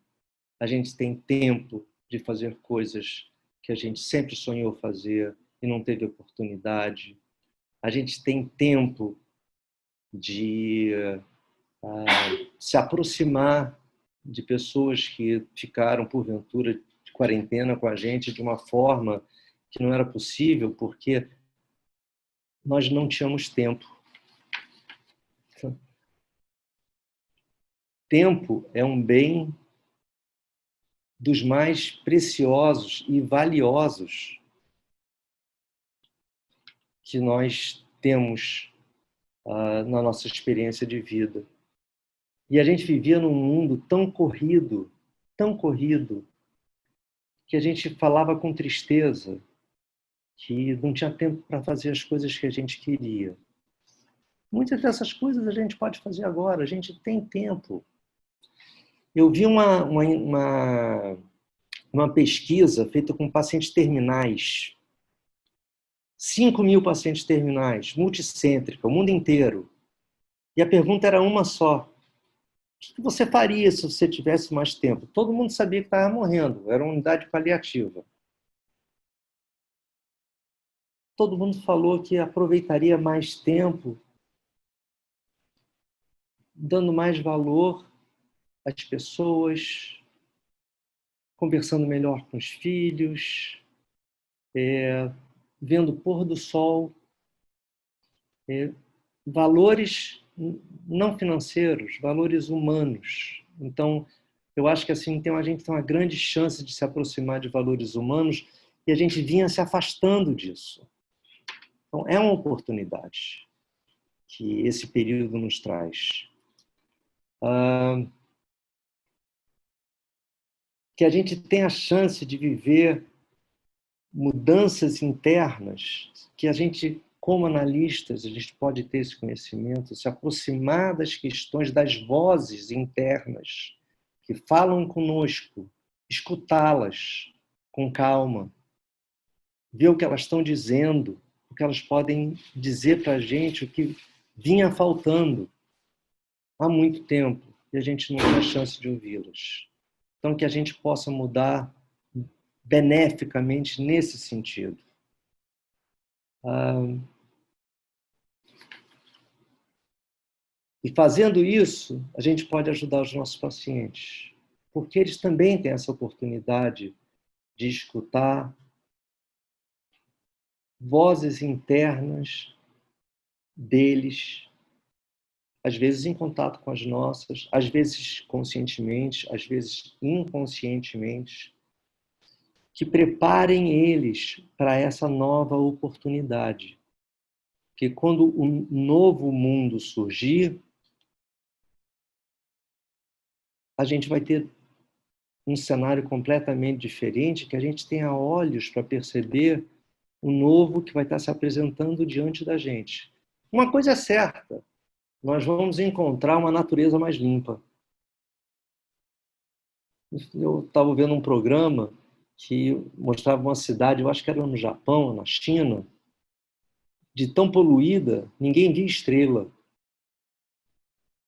a gente tem tempo de fazer coisas que a gente sempre sonhou fazer e não teve oportunidade. A gente tem tempo de se aproximar de pessoas que ficaram, porventura, de quarentena com a gente de uma forma que não era possível, porque nós não tínhamos tempo. Tempo é um bem dos mais preciosos e valiosos que nós temos na nossa experiência de vida. E a gente vivia num mundo tão corrido, que a gente falava com tristeza, que não tinha tempo para fazer as coisas que a gente queria. Muitas dessas coisas a gente pode fazer agora, a gente tem tempo. Eu vi uma pesquisa feita com pacientes terminais, 5.000 pacientes terminais, multicêntrica, o mundo inteiro. E a pergunta era uma só: o que você faria se você tivesse mais tempo? Todo mundo sabia que estava morrendo, era uma unidade paliativa. Todo mundo falou que aproveitaria mais tempo, dando mais valor às pessoas, conversando melhor com os filhos, vendo o pôr do sol, valores não financeiros, valores humanos. Então, eu acho que assim a gente tem uma grande chance de se aproximar de valores humanos e a gente vinha se afastando disso. Então, é uma oportunidade que esse período nos traz. Que a gente tem a chance de viver mudanças internas, que a gente, como analistas, a gente pode ter esse conhecimento, se aproximar das questões, das vozes internas que falam conosco, escutá-las com calma, ver o que elas estão dizendo, o que elas podem dizer para a gente, o que vinha faltando há muito tempo e a gente não tem a chance de ouvi-las. Então, que a gente possa mudar beneficamente nesse sentido. E fazendo isso, a gente pode ajudar os nossos pacientes, porque eles também têm essa oportunidade de escutar vozes internas deles às vezes em contato com as nossas, às vezes conscientemente, às vezes inconscientemente, que preparem eles para essa nova oportunidade. Porque quando o novo mundo surgir, a gente vai ter um cenário completamente diferente, que a gente tenha olhos para perceber o novo que vai estar se apresentando diante da gente. Uma coisa é certa, nós vamos encontrar uma natureza mais limpa. Eu estava vendo um programa que mostrava uma cidade, eu acho que era no Japão, na China, de tão poluída, ninguém via estrela.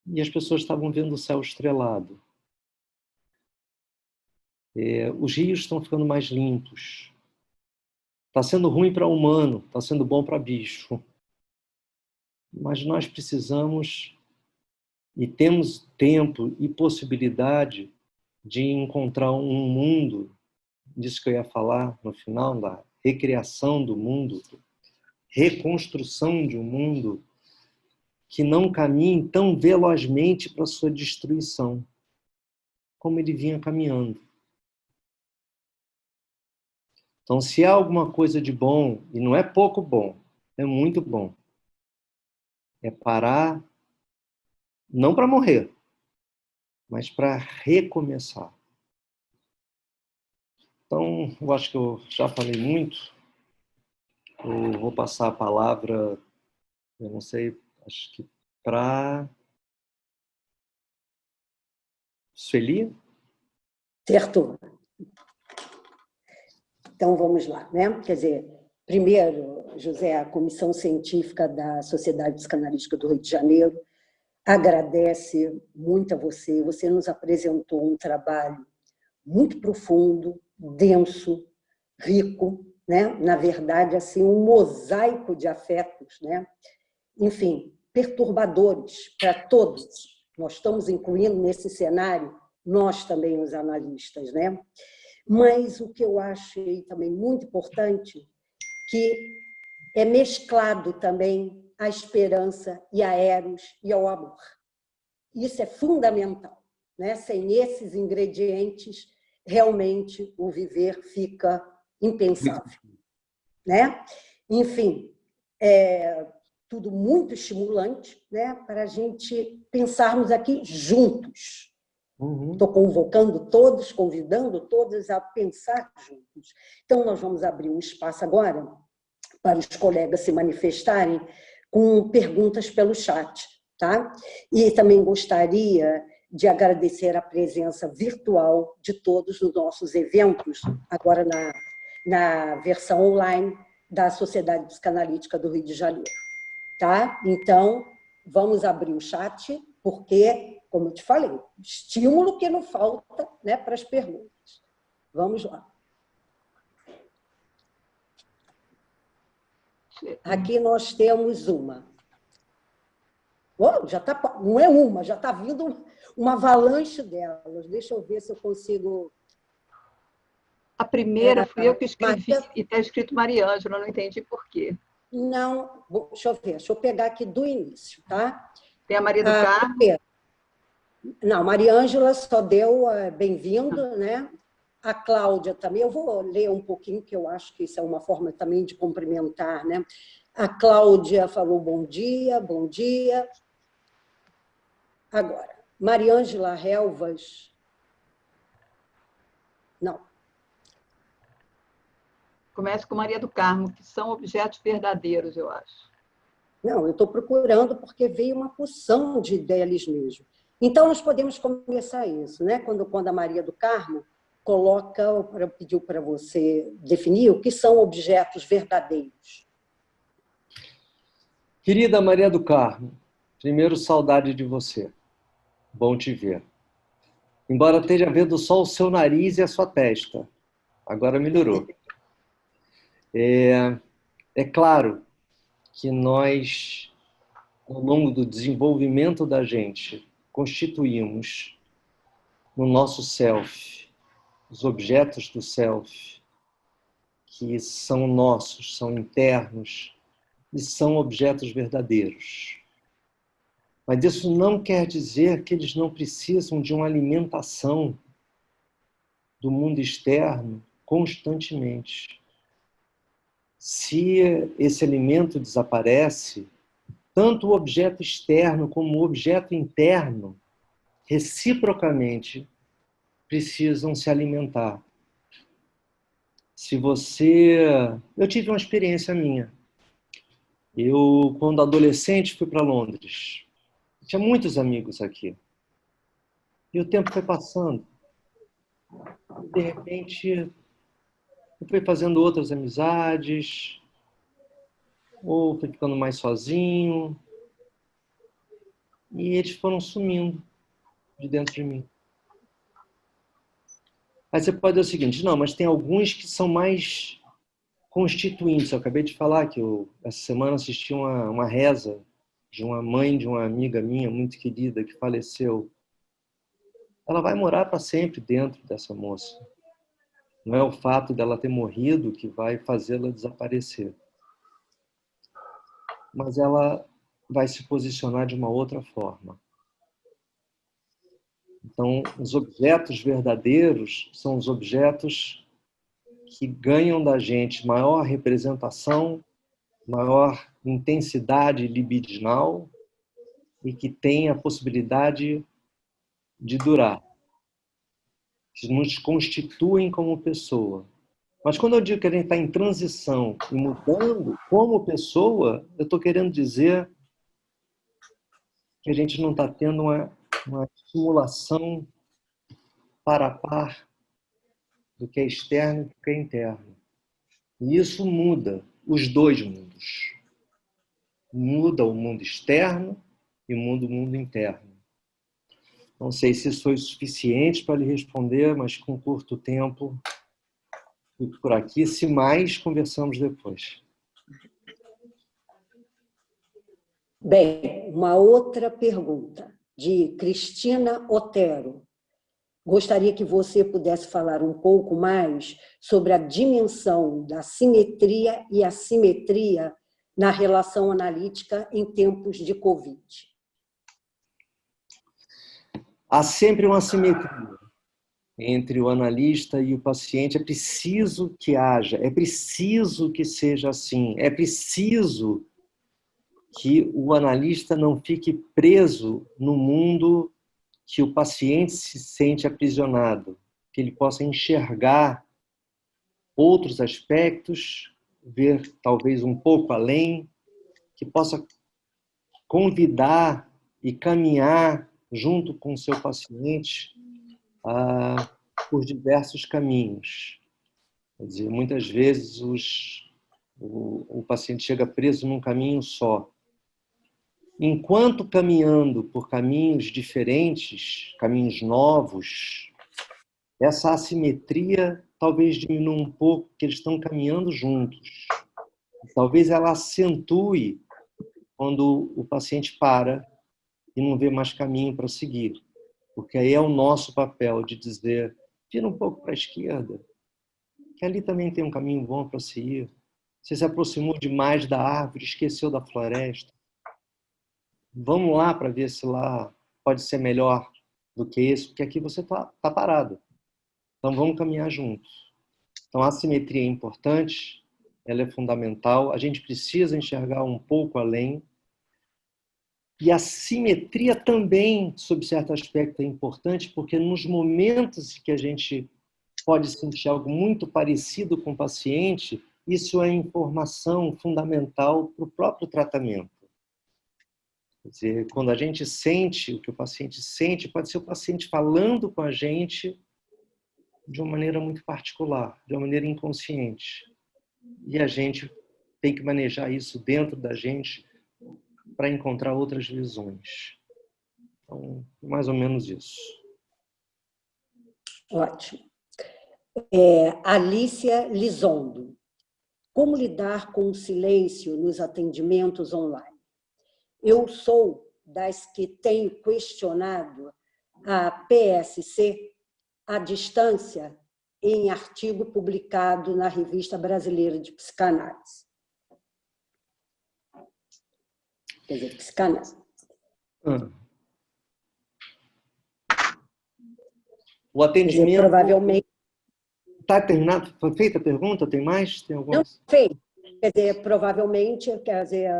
E as pessoas estavam vendo o céu estrelado. Os rios estão ficando mais limpos. Está sendo ruim para humano, está sendo bom para bicho. Mas nós precisamos e temos tempo e possibilidade de encontrar um mundo, disso que eu ia falar no final, da recriação do mundo, reconstrução de um mundo que não caminhe tão velozmente para a sua destruição, como ele vinha caminhando. Então, se há alguma coisa de bom, e não é pouco bom, é muito bom, é parar, não para morrer, mas para recomeçar. Então, eu acho que eu já falei muito. Eu vou passar a palavra, eu não sei, acho que para Sueli. Certo. Então, vamos lá, né? Quer dizer, primeiro, José, a Comissão Científica da Sociedade Psicanalítica do Rio de Janeiro agradece muito a você. Você nos apresentou um trabalho muito profundo, denso, rico, né? Na verdade, assim, um mosaico de afetos, né? Enfim, perturbadores para todos. Nós estamos incluindo nesse cenário, nós também, os analistas, né? Mas o que eu achei também muito importante, que é mesclado também a esperança e a eros e ao amor. Isso é fundamental, né? Sem esses ingredientes, realmente o viver fica impensável, né? Enfim, tudo muito estimulante, né? Para a gente pensarmos aqui juntos. Estou convocando todos, convidando todos a pensar juntos. Então, nós vamos abrir um espaço agora para os colegas se manifestarem com perguntas pelo chat, tá? E também gostaria de agradecer a presença virtual de todos nos nossos eventos, agora na versão online da Sociedade Psicanalítica do Rio de Janeiro, tá? Então, vamos abrir o chat, porque, como eu te falei, estímulo que não falta, né, para as perguntas. Vamos lá. Aqui nós temos uma. Oh, já tá, não é uma, já está vindo uma avalanche delas. Deixa eu ver se eu consigo... A primeira fui eu que escrevi, e está escrito Mariângela, eu não entendi por quê. Não, deixa eu ver, deixa eu pegar aqui do início, tá? Tem a Maria do Carmo. Não, Mariângela só deu bem-vindo, né? A Cláudia também, eu vou ler um pouquinho, que eu acho que isso é uma forma também de cumprimentar, né? A Cláudia falou bom dia, bom dia. Agora, Mariângela Relvas... Não. Começa com Maria do Carmo, que são objetos verdadeiros, eu acho. Não, eu estou procurando porque veio uma porção de ideias mesmo. Então, nós podemos começar isso, né? Quando a Maria do Carmo pediu para você definir o que são objetos verdadeiros. Querida Maria do Carmo, primeiro, saudade de você. Bom te ver. Embora esteja vendo só o seu nariz e a sua testa. Agora melhorou. É claro que nós, ao longo do desenvolvimento da gente, constituímos no nosso self os objetos do self que são nossos, são internos e são objetos verdadeiros. Mas isso não quer dizer que eles não precisam de uma alimentação do mundo externo constantemente. Se esse alimento desaparece, tanto o objeto externo como o objeto interno, reciprocamente, precisam se alimentar. Se você... Eu tive uma experiência minha. Eu, quando adolescente, fui para Londres. Tinha muitos amigos aqui. E o tempo foi passando. De repente, eu fui fazendo outras amizades, ou fui ficando mais sozinho. E eles foram sumindo de dentro de mim. Aí você pode dizer o seguinte, não, mas tem alguns que são mais constituintes. Eu acabei de falar que essa semana assisti uma reza de uma mãe de uma amiga minha, muito querida, que faleceu. Ela vai morar para sempre dentro dessa moça. Não é o fato dela ter morrido que vai fazê-la desaparecer. Mas ela vai se posicionar de uma outra forma. Então, os objetos verdadeiros são os objetos que ganham da gente maior representação, maior intensidade libidinal e que têm a possibilidade de durar, que nos constituem como pessoa. Mas quando eu digo que a gente está em transição e mudando como pessoa, eu estou querendo dizer que a gente não está tendo uma estimulação par a par do que é externo e do que é interno. E isso muda os dois mundos. Muda o mundo externo e muda o mundo interno. Não sei se isso foi suficiente para lhe responder, mas com curto tempo fico por aqui. Se mais, conversamos depois. Bem, uma outra pergunta, de Cristina Otero. Gostaria que você pudesse falar um pouco mais sobre a dimensão da simetria e assimetria na relação analítica em tempos de Covid. Há sempre uma assimetria entre o analista e o paciente. É preciso que haja, é preciso que seja assim, é preciso que o analista não fique preso no mundo que o paciente se sente aprisionado, que ele possa enxergar outros aspectos, ver talvez um pouco além, que possa convidar e caminhar junto com o seu paciente por diversos caminhos. Quer dizer, muitas vezes o paciente chega preso num caminho só. Enquanto caminhando por caminhos diferentes, caminhos novos, essa assimetria talvez diminua um pouco, porque eles estão caminhando juntos. Talvez ela acentue quando o paciente para e não vê mais caminho para seguir. Porque aí é o nosso papel de dizer, vira um pouco para a esquerda, que ali também tem um caminho bom para se ir. Você se aproximou demais da árvore, esqueceu da floresta. Vamos lá para ver se lá pode ser melhor do que esse, porque aqui você está parado. Então vamos caminhar juntos. Então a simetria é importante, ela é fundamental, a gente precisa enxergar um pouco além. E a simetria também, sob certo aspecto, é importante, porque nos momentos que a gente pode sentir algo muito parecido com o paciente, isso é informação fundamental para o próprio tratamento. Quer dizer, quando a gente sente o que o paciente sente, pode ser o paciente falando com a gente de uma maneira muito particular, de uma maneira inconsciente. E a gente tem que manejar isso dentro da gente para encontrar outras visões. Então, mais ou menos isso. Ótimo. Alicia Lizondo. Como lidar com o silêncio nos atendimentos online? Eu sou das que tenho questionado a PSC à distância em artigo publicado na Revista Brasileira de Psicanálise. Quer dizer, psicanálise. Ah. O Quer dizer, atendimento... provavelmente... Está terminado? Foi feita a pergunta? Tem mais? Tem alguma? Não fez. Quer dizer, provavelmente, quer dizer,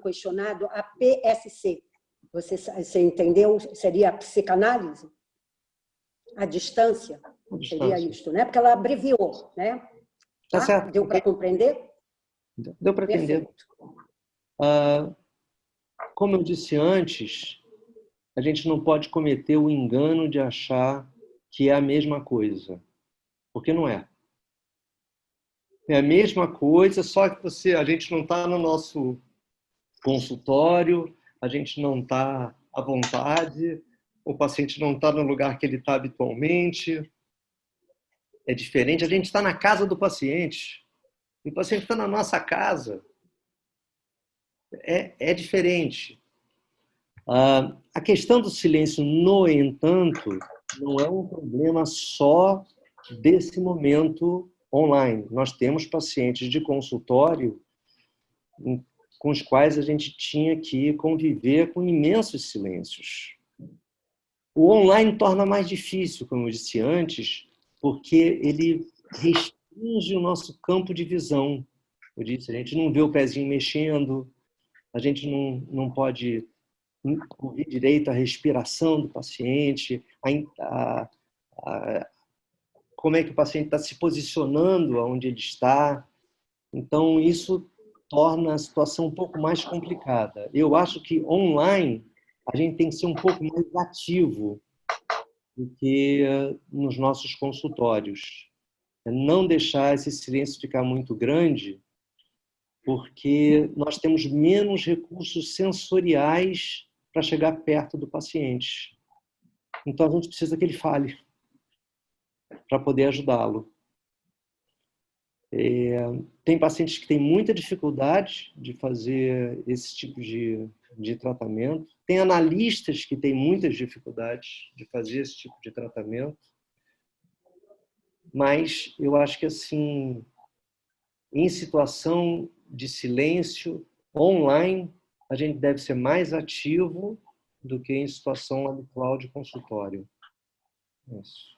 questionado a PSC. Você entendeu? Seria a psicanálise? A distância? Seria isto, né? Porque ela abreviou, né? Tá certo. Deu para compreender? Deu para entender. Como eu disse antes, a gente não pode cometer o engano de achar que é a mesma coisa, porque não é. É a mesma coisa, só que a gente não está no nosso consultório, a gente não está à vontade, o paciente não está no lugar que ele está habitualmente. É diferente, a gente está na casa do paciente, e o paciente está na nossa casa. É diferente. A questão do silêncio, no entanto, não é um problema só desse momento online. Nós temos pacientes de consultório com os quais a gente tinha que conviver com imensos silêncios. O online torna mais difícil, como eu disse antes, porque ele restringe o nosso campo de visão. Eu disse, a gente não vê o pezinho mexendo, a gente não pode ouvir direito a respiração do paciente, como é que o paciente está se posicionando onde ele está. Então, isso torna a situação um pouco mais complicada. Eu acho que online a gente tem que ser um pouco mais ativo do que nos nossos consultórios. Não deixar esse silêncio ficar muito grande, porque nós temos menos recursos sensoriais para chegar perto do paciente. Então, a gente precisa que ele fale para poder ajudá-lo. Tem pacientes que têm muita dificuldade de fazer esse tipo de tratamento. Tem analistas que têm muitas dificuldades de fazer esse tipo de tratamento. Mas eu acho que, assim, em situação de silêncio online, a gente deve ser mais ativo do que em situação habitual de consultório. Isso.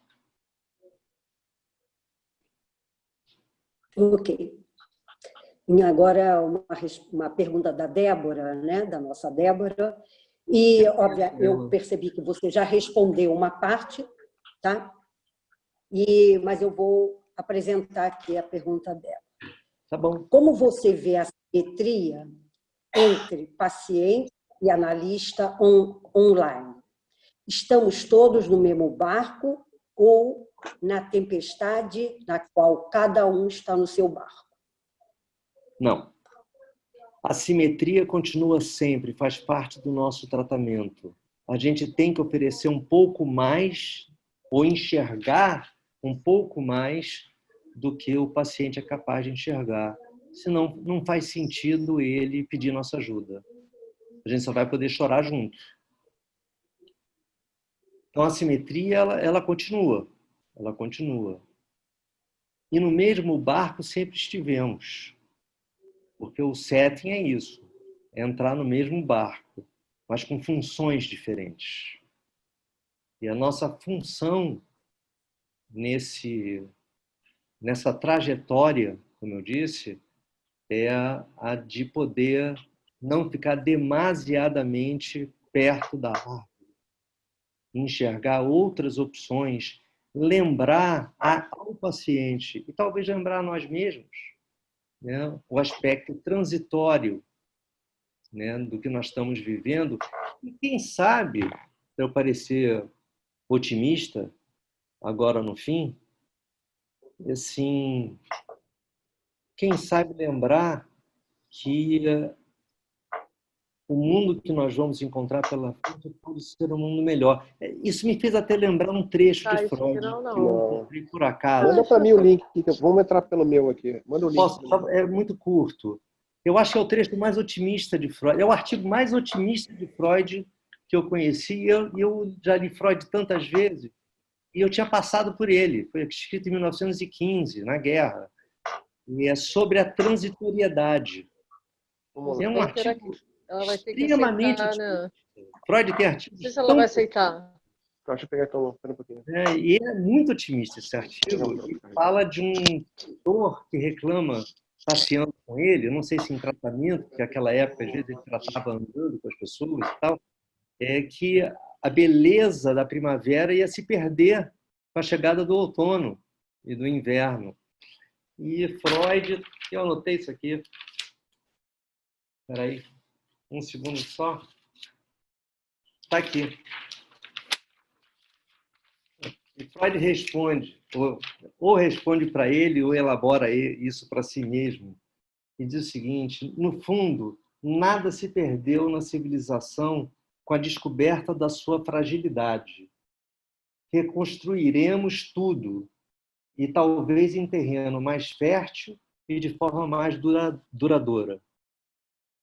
Ok. E agora uma pergunta da Débora, né? Da nossa Débora. E, óbvio, eu percebi que você já respondeu uma parte, tá? Mas eu vou apresentar aqui a pergunta dela. Tá bom. Como você vê a simetria entre paciente e analista online? Estamos todos no mesmo barco ou na tempestade na qual cada um está no seu barco? Não. A simetria continua sempre, faz parte do nosso tratamento. A gente tem que oferecer um pouco mais ou enxergar um pouco mais do que o paciente é capaz de enxergar. Senão, não faz sentido ele pedir nossa ajuda. A gente só vai poder chorar junto. Então, a simetria, ela continua. Ela continua. E no mesmo barco sempre estivemos. Porque o setting é isso. É entrar no mesmo barco, mas com funções diferentes. E a nossa função nessa trajetória, como eu disse, é a de poder não ficar demasiadamente perto da árvore, enxergar outras opções, lembrar ao paciente, e talvez lembrar a nós mesmos, né, o aspecto transitório, né, do que nós estamos vivendo. E quem sabe, para eu parecer otimista, agora no fim, assim, quem sabe lembrar que o mundo que nós vamos encontrar pela frente pode ser um mundo melhor. Isso me fez até lembrar um trecho de Freud, que eu encontrei por acaso. Manda para mim o link, vamos entrar pelo meu aqui. Manda o link. É muito curto. Eu acho que é o trecho mais otimista de Freud. É o artigo mais otimista de Freud que eu conheci. Eu já li Freud tantas vezes e eu tinha passado por ele. Foi escrito em 1915, na guerra. E é sobre a transitoriedade. É um artigo Ela vai ter que extremamente aceitar, né? otimista. Freud tem Não artigos sei se ela tão... vai aceitar. Deixa eu pegar então, espera um pouquinho. E ele é muito otimista, esse artigo. Ele fala de um doutor que reclama passeando com ele, eu não sei se em tratamento, porque naquela época, às vezes, ele tratava andando com as pessoas e tal, que a beleza da primavera ia se perder com a chegada do outono e do inverno. E Freud, eu anotei isso aqui, espera aí, um segundo só, está aqui. E Freud responde, ou responde para ele, ou elabora isso para si mesmo, e diz o seguinte: no fundo, nada se perdeu na civilização com a descoberta da sua fragilidade. Reconstruiremos tudo, e talvez em terreno mais fértil e de forma mais duradoura.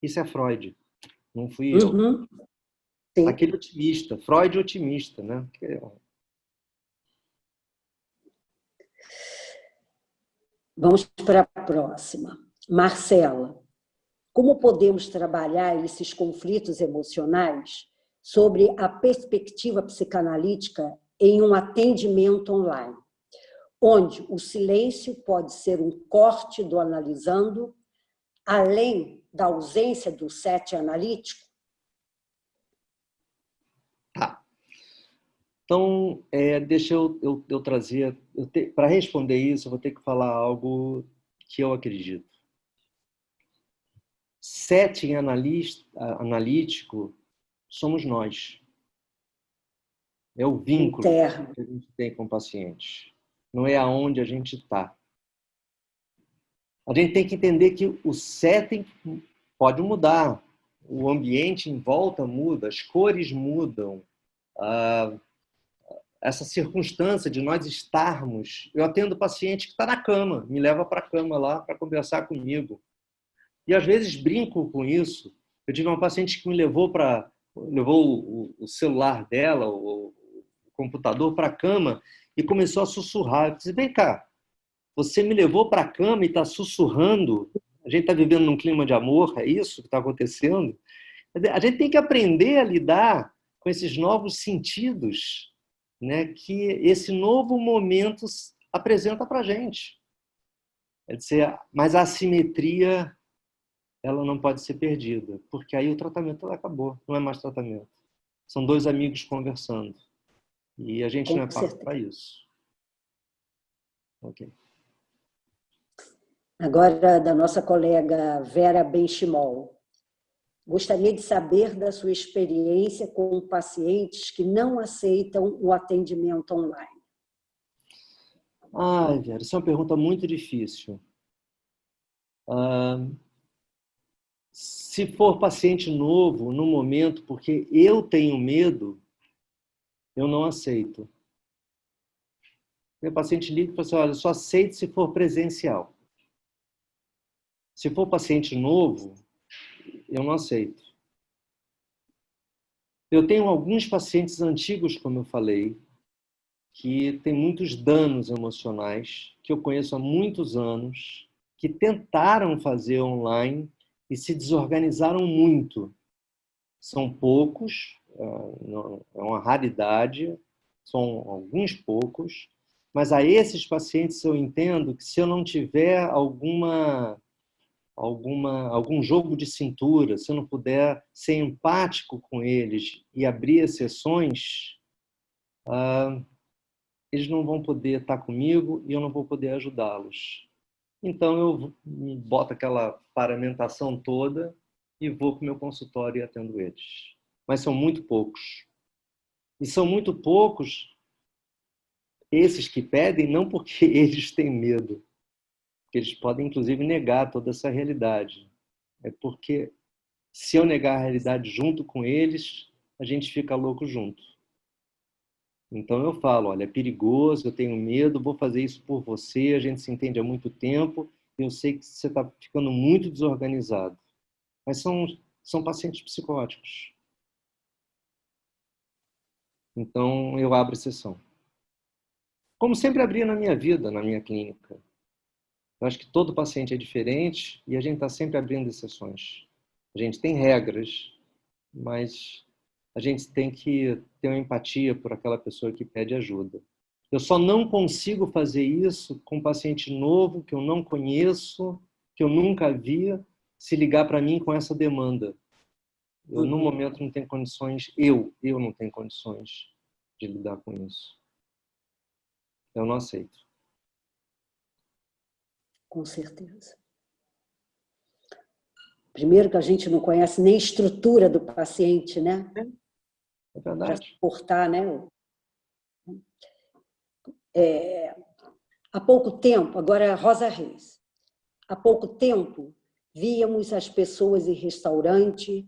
Isso é Freud, não fui eu. Uhum. Sim. Aquele otimista, Freud otimista, né? Vamos para a próxima. Marcela, como podemos trabalhar esses conflitos emocionais sobre a perspectiva psicanalítica em um atendimento online, onde o silêncio pode ser um corte do analisando, além da ausência do set analítico? Tá. Então, deixa eu trazer... Para responder isso, eu vou ter que falar algo que eu acredito. Setting analítico somos nós. É o vínculo Interno. que a gente tem com o paciente. Não é aonde a gente está. A gente tem que entender que o setting pode mudar. O ambiente em volta muda, as cores mudam. Essa circunstância de nós estarmos... Eu atendo paciente que está na cama, me leva para a cama lá para conversar comigo. E às vezes brinco com isso. Eu tive uma paciente que me levou o celular dela, o computador, para a cama e começou a sussurrar. Eu disse: vem cá, você me levou para a cama e está sussurrando? A gente está vivendo num clima de amor? É isso que está acontecendo? A gente tem que aprender a lidar com esses novos sentidos, né, que esse novo momento apresenta para a gente. Quer dizer, mas a assimetria, ela não pode ser perdida, porque aí o tratamento acabou, não é mais tratamento. São dois amigos conversando. E a gente não é pago para isso. Ok. Agora, da nossa colega Vera Benchimol. Gostaria de saber da sua experiência com pacientes que não aceitam o atendimento online. Vera, isso é uma pergunta muito difícil. Se for paciente novo, no momento, porque eu tenho medo, eu não aceito. O paciente liga e fala assim: olha, eu só aceito se for presencial. Se for paciente novo, eu não aceito. Eu tenho alguns pacientes antigos, como eu falei, que têm muitos danos emocionais, que eu conheço há muitos anos, que tentaram fazer online e se desorganizaram muito. São poucos, é uma raridade, são alguns poucos, mas a esses pacientes eu entendo que se eu não tiver algum jogo de cintura, se eu não puder ser empático com eles e abrir exceções, eles não vão poder estar comigo e eu não vou poder ajudá-los. Então eu boto aquela paramentação toda e vou para o meu consultório e atendo eles. Mas são muito poucos. E são muito poucos esses que pedem, não porque eles têm medo, porque eles podem, inclusive, negar toda essa realidade. É porque, se eu negar a realidade junto com eles, a gente fica louco junto. Então eu falo: olha, é perigoso, eu tenho medo, vou fazer isso por você, a gente se entende há muito tempo, eu sei que você está ficando muito desorganizado. Mas são pacientes psicóticos. Então eu abro exceção. Como sempre abri na minha vida, na minha clínica. Eu acho que todo paciente é diferente e a gente está sempre abrindo exceções. A gente tem regras, mas a gente tem que ter uma empatia por aquela pessoa que pede ajuda. Eu só não consigo fazer isso com um paciente novo, que eu não conheço, que eu nunca vi, se ligar para mim com essa demanda. Eu, no momento, não tenho condições, eu não tenho condições de lidar com isso. Eu não aceito. Com certeza. Primeiro que a gente não conhece nem a estrutura do paciente, né? É Para verdade. suportar, né? Há pouco tempo, agora Rosa Reis, há pouco tempo víamos as pessoas em restaurantes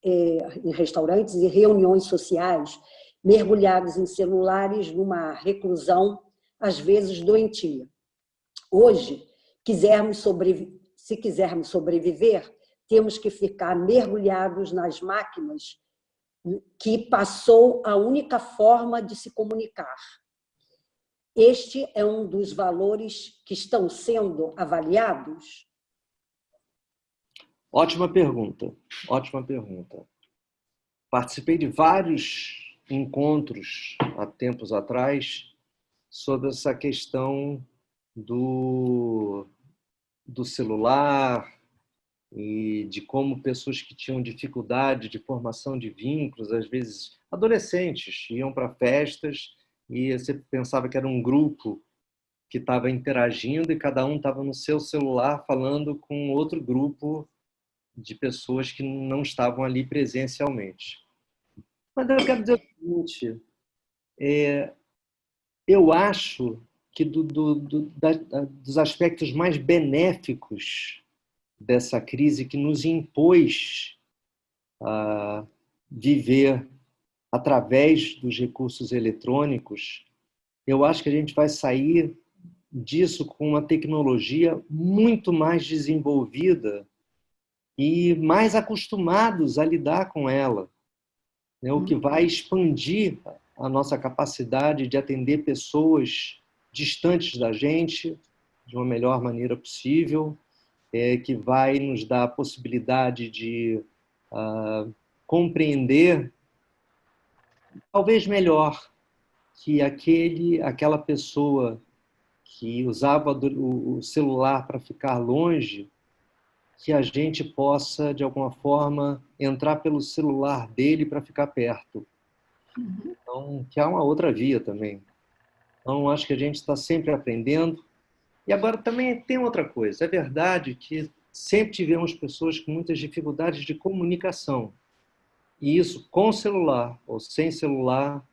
e reuniões sociais mergulhados em celulares numa reclusão, às vezes doentia. Hoje, se quisermos sobreviver, temos que ficar mergulhados nas máquinas que passou a única forma de se comunicar. Este é um dos valores que estão sendo avaliados? Ótima pergunta, ótima pergunta. Participei de vários encontros há tempos atrás sobre essa questão do celular e de como pessoas que tinham dificuldade de formação de vínculos, às vezes adolescentes, iam para festas e você pensava que era um grupo que estava interagindo e cada um estava no seu celular falando com outro grupo de pessoas que não estavam ali presencialmente. Mas eu quero dizer o seguinte, eu acho que dos aspectos mais benéficos dessa crise que nos impôs a viver através dos recursos eletrônicos, eu acho que a gente vai sair disso com uma tecnologia muito mais desenvolvida e mais acostumados a lidar com ela, né? O que vai expandir a nossa capacidade de atender pessoas distantes da gente de uma melhor maneira possível, que vai nos dar a possibilidade de compreender, talvez melhor, que aquela pessoa que usava o celular para ficar longe, que a gente possa, de alguma forma, entrar pelo celular dele para ficar perto. Então, que há uma outra via também. Então, acho que a gente está sempre aprendendo. E agora também tem outra coisa. É verdade que sempre tivemos pessoas com muitas dificuldades de comunicação. E isso, com celular ou sem celular,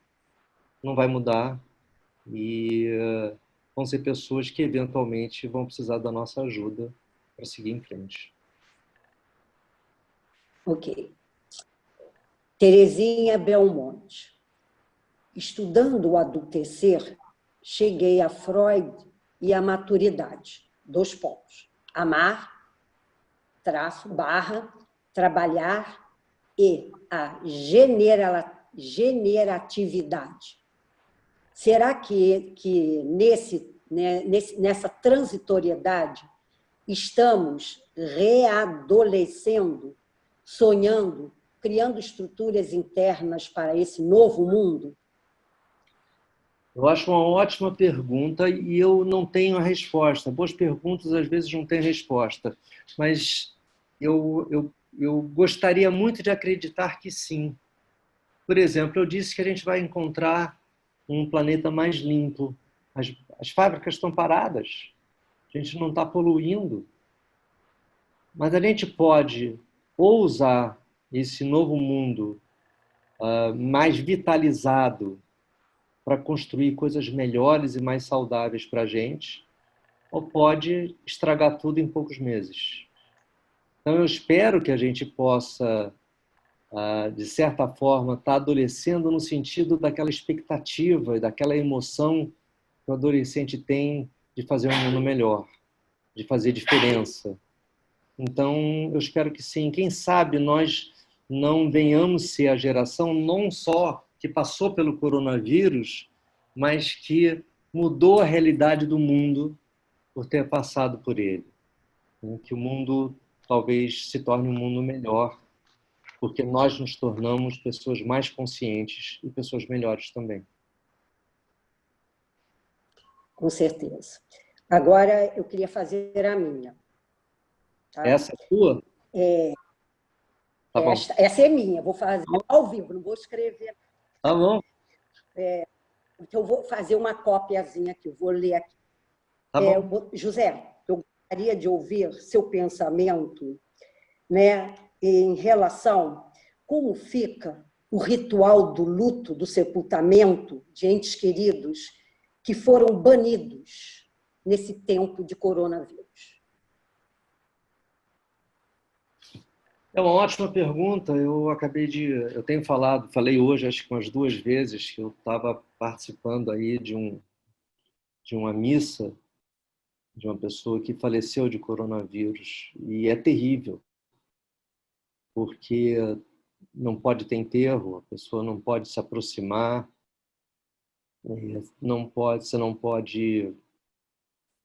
não vai mudar. E vão ser pessoas que, eventualmente, vão precisar da nossa ajuda para seguir em frente. Ok. Terezinha Belmonte. Estudando o adultecer, cheguei a Freud e a maturidade. 2 pontos. Amar, trabalhar e a generatividade. Será que nessa transitoriedade estamos readolescendo, sonhando, criando estruturas internas para esse novo mundo? Eu acho uma ótima pergunta e eu não tenho a resposta. Boas perguntas, às vezes, não têm resposta. Mas eu gostaria muito de acreditar que sim. Por exemplo, eu disse que a gente vai encontrar um planeta mais limpo. As fábricas estão paradas. A gente não está poluindo. Mas a gente pode ou usar esse novo mundo mais vitalizado para construir coisas melhores e mais saudáveis para a gente, ou pode estragar tudo em poucos meses. Então, eu espero que a gente possa, de certa forma, estar adolescendo no sentido daquela expectativa e daquela emoção que o adolescente tem de fazer um mundo melhor, de fazer diferença. Então, eu espero que sim. Quem sabe nós não venhamos ser a geração não só que passou pelo coronavírus, mas que mudou a realidade do mundo por ter passado por ele. Que o mundo talvez se torne um mundo melhor, porque nós nos tornamos pessoas mais conscientes e pessoas melhores também. Com certeza. Agora, eu queria fazer a minha. Tá? Essa é sua? Tá bom. Essa é minha, vou fazer ao vivo, não vou escrever. Tá bom. Então, eu vou fazer uma cópiazinha aqui, eu vou ler aqui. Tá bom. José, eu gostaria de ouvir seu pensamento, né, em relação como fica o ritual do luto, do sepultamento de entes queridos que foram banidos nesse tempo de coronavírus. É uma ótima pergunta. Eu tenho falei hoje, acho que umas 2 vezes, que eu estava participando aí de uma missa de uma pessoa que faleceu de coronavírus. E é terrível, porque não pode ter enterro, a pessoa não pode se aproximar, você não pode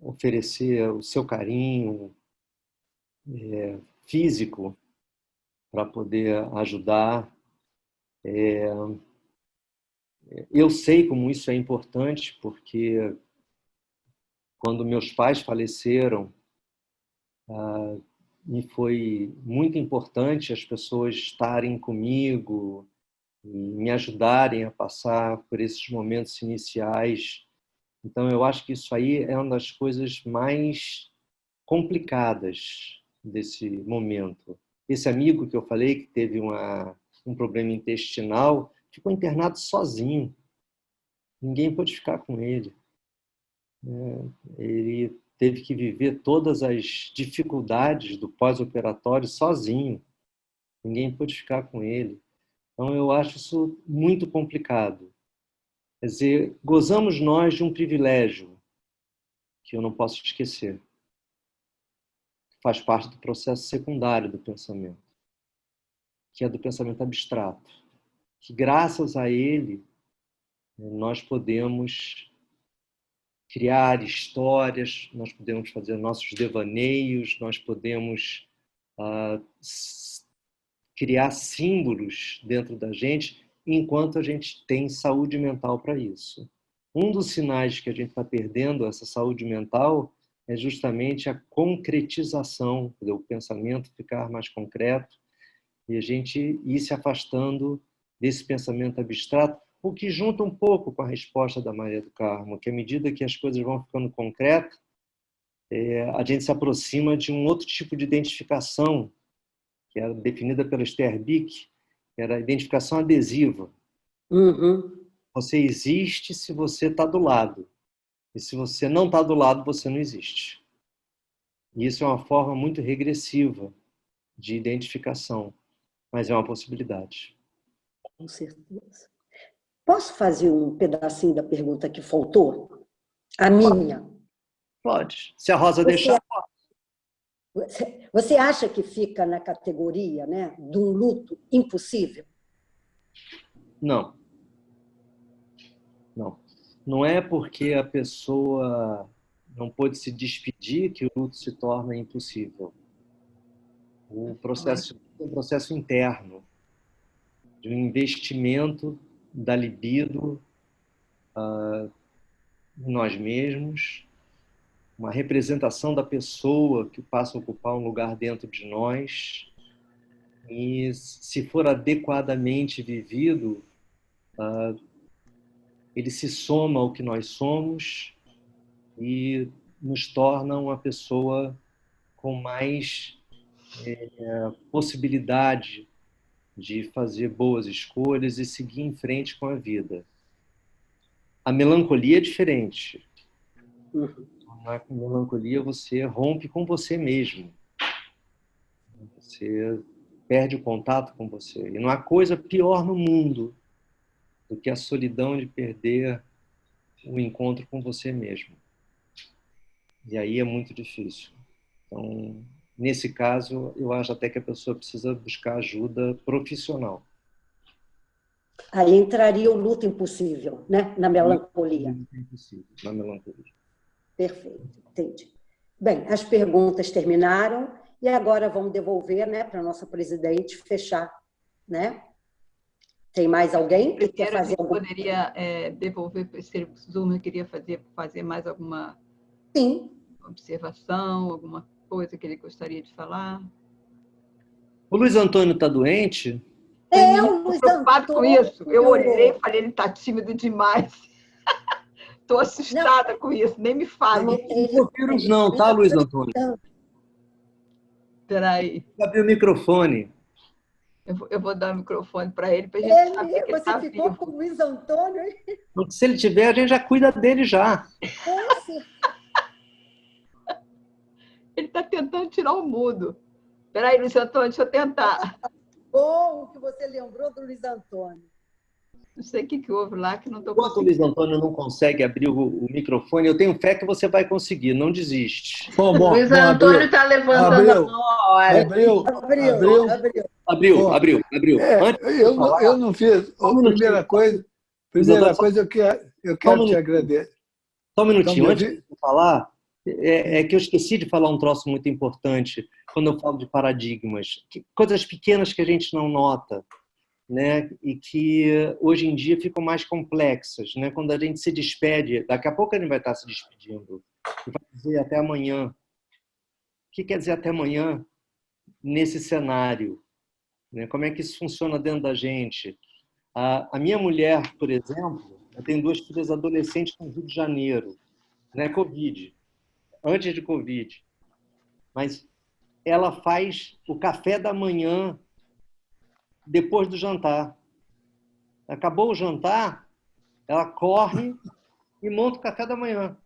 oferecer o seu carinho físico para poder ajudar. Eu sei como isso é importante, porque quando meus pais faleceram, me foi muito importante as pessoas estarem comigo e me ajudarem a passar por esses momentos iniciais. Então, eu acho que isso aí é uma das coisas mais complicadas desse momento. Esse amigo que eu falei que teve um problema intestinal ficou internado sozinho. Ninguém pôde ficar com ele. Ele teve que viver todas as dificuldades do pós-operatório sozinho. Ninguém pôde ficar com ele. Então, eu acho isso muito complicado. Quer dizer, gozamos nós de um privilégio que eu não posso esquecer. Faz parte do processo secundário do pensamento, que é do pensamento abstrato. Que, graças a ele, nós podemos criar histórias, nós podemos fazer nossos devaneios, nós podemos criar símbolos dentro da gente, enquanto a gente tem saúde mental para isso. Um dos sinais que a gente está perdendo essa saúde mental é justamente a concretização, o pensamento ficar mais concreto e a gente ir se afastando desse pensamento abstrato, o que junta um pouco com a resposta da Maria do Carmo, que à medida que as coisas vão ficando concretas, a gente se aproxima de um outro tipo de identificação, que era definida pela Esther Bick, que era a identificação adesiva. Uhum. Você existe se você está do lado. E se você não está do lado, você não existe. E isso é uma forma muito regressiva de identificação, mas é uma possibilidade. Com certeza. Posso fazer um pedacinho da pergunta que faltou? A minha. Pode. Se a Rosa deixar. Você acha que fica na categoria, né, de um luto impossível? Não. Não. Não é porque a pessoa não pôde se despedir que o luto se torna impossível. O processo é um processo interno, de um investimento da libido em nós mesmos, uma representação da pessoa que passa a ocupar um lugar dentro de nós. E, se for adequadamente vivido, ele se soma ao que nós somos e nos torna uma pessoa com mais possibilidade de fazer boas escolhas e seguir em frente com a vida. A melancolia é diferente. Na melancolia você rompe com você mesmo. Você perde o contato com você. E não há coisa pior no mundo do que a solidão de perder o encontro com você mesmo. E aí é muito difícil. Então, nesse caso, eu acho até que a pessoa precisa buscar ajuda profissional. Aí entraria o luto impossível, né? Na melancolia. Luto impossível, na melancolia. Perfeito, entendi. Bem, as perguntas terminaram E agora vamos devolver, né, para a nossa presidente fechar, né? Tem mais alguém que quer fazer alguma coisa? Poderia devolver para esse Zuma, queria fazer mais alguma Sim. observação, alguma coisa que ele gostaria de falar? O Luiz Antônio está doente? O Luiz preocupado com Antônio. isso. Eu olhei e falei, ele está tímido demais. Estou assustada com isso, nem me fale. Não vírus não, tá, Luiz Antônio? Espera aí. Abre o microfone. Eu vou dar o microfone para ele, para a gente saber que ele está Você ficou vivo. com o Luiz Antônio? Se ele tiver, a gente já cuida dele já. Ele está tentando tirar o mudo. Espera aí, Luiz Antônio, deixa eu tentar. Bom que você lembrou do Luiz Antônio. Não sei o que houve lá, que não estou Enquanto o Luiz Antônio não consegue abrir o microfone, eu tenho fé que você vai conseguir, não desiste. Bom, Luiz Antônio está levantando a mão a hora. Abriu. Eu não fiz. Primeira coisa, eu quero te agradecer. Só um minutinho, antes de falar, que eu esqueci de falar um troço muito importante quando eu falo de paradigmas. Coisas pequenas que a gente não nota, né? E que hoje em dia ficam mais complexas, né? Quando a gente se despede, daqui a pouco a gente vai estar se despedindo, e vai dizer até amanhã. O que quer dizer até amanhã nesse cenário? Né? Como é que isso funciona dentro da gente? A minha mulher, por exemplo, eu tenho 2 filhas adolescentes no Rio de Janeiro, né? Covid, antes de Covid, mas ela faz o café da manhã depois do jantar. Acabou o jantar, ela corre e monta o café da manhã.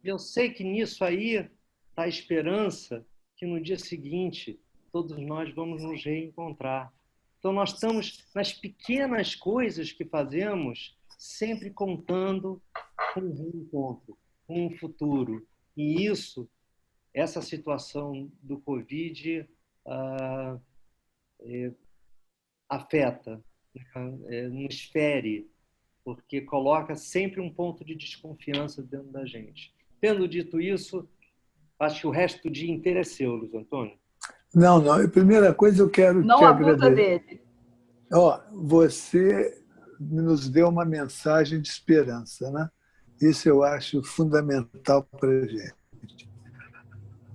Eu sei que nisso aí está a esperança que no dia seguinte todos nós vamos nos reencontrar. Então nós estamos nas pequenas coisas que fazemos, sempre contando com um reencontro, com um futuro. E essa situação do Covid afeta, nos fere, porque coloca sempre um ponto de desconfiança dentro da gente. Tendo dito isso, acho que o resto do dia inteiro é seu, Luiz Antônio. Não. A primeira coisa eu quero te agradecer. Não abusa dele. Você nos deu uma mensagem de esperança, né? Isso eu acho fundamental para a gente.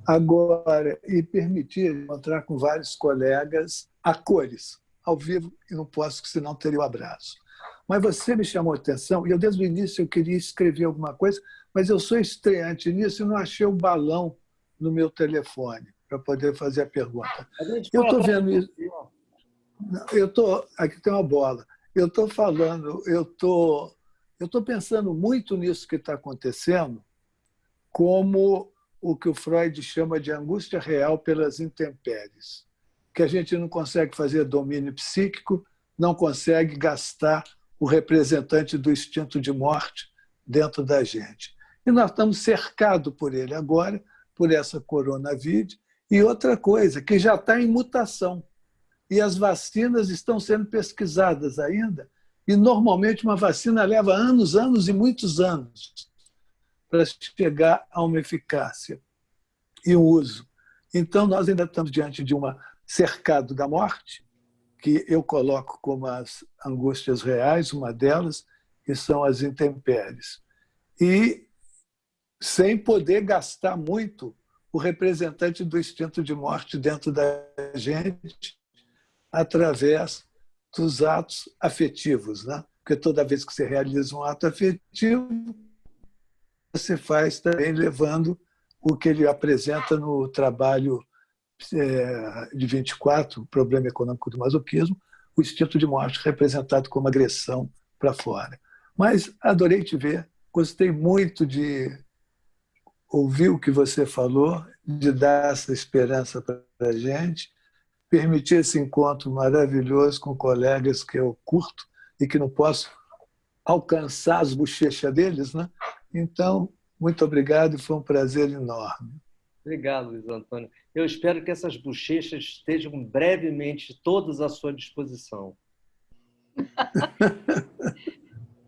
Agora, e permitir encontrar com vários colegas a cores, ao vivo, e não posso, senão teria o abraço. Mas você me chamou a atenção, e eu desde o início eu queria escrever alguma coisa, mas eu sou estreante nisso e não achei o balão no meu telefone para poder fazer a pergunta. Eu estou vendo isso. Aqui tem uma bola. Eu estou falando, eu estou pensando muito nisso que está acontecendo, como o que o Freud chama de angústia real pelas intempéries, que a gente não consegue fazer domínio psíquico, não consegue gastar o representante do instinto de morte dentro da gente. E nós estamos cercados por ele agora, por essa coronavírus. E outra coisa, que já está em mutação. E as vacinas estão sendo pesquisadas ainda, e normalmente uma vacina leva anos e muitos anos para chegar a uma eficácia e um uso. Então, nós ainda estamos diante de uma cercado da morte, que eu coloco como as angústias reais, uma delas, que são as intempéries. E sem poder gastar muito o representante do instinto de morte dentro da gente através dos atos afetivos, né? Porque toda vez que você realiza um ato afetivo, você faz também levando o que ele apresenta no trabalho de 24, o problema econômico do masoquismo, o instinto de morte representado como agressão para fora. Mas adorei te ver, gostei muito de ouvir o que você falou, de dar essa esperança para a gente, permitir esse encontro maravilhoso com colegas que eu curto e que não posso alcançar as bochechas deles, né? Então, muito obrigado e foi um prazer enorme. Obrigado, Luiz Antônio. Eu espero que essas bochechas estejam brevemente todas à sua disposição.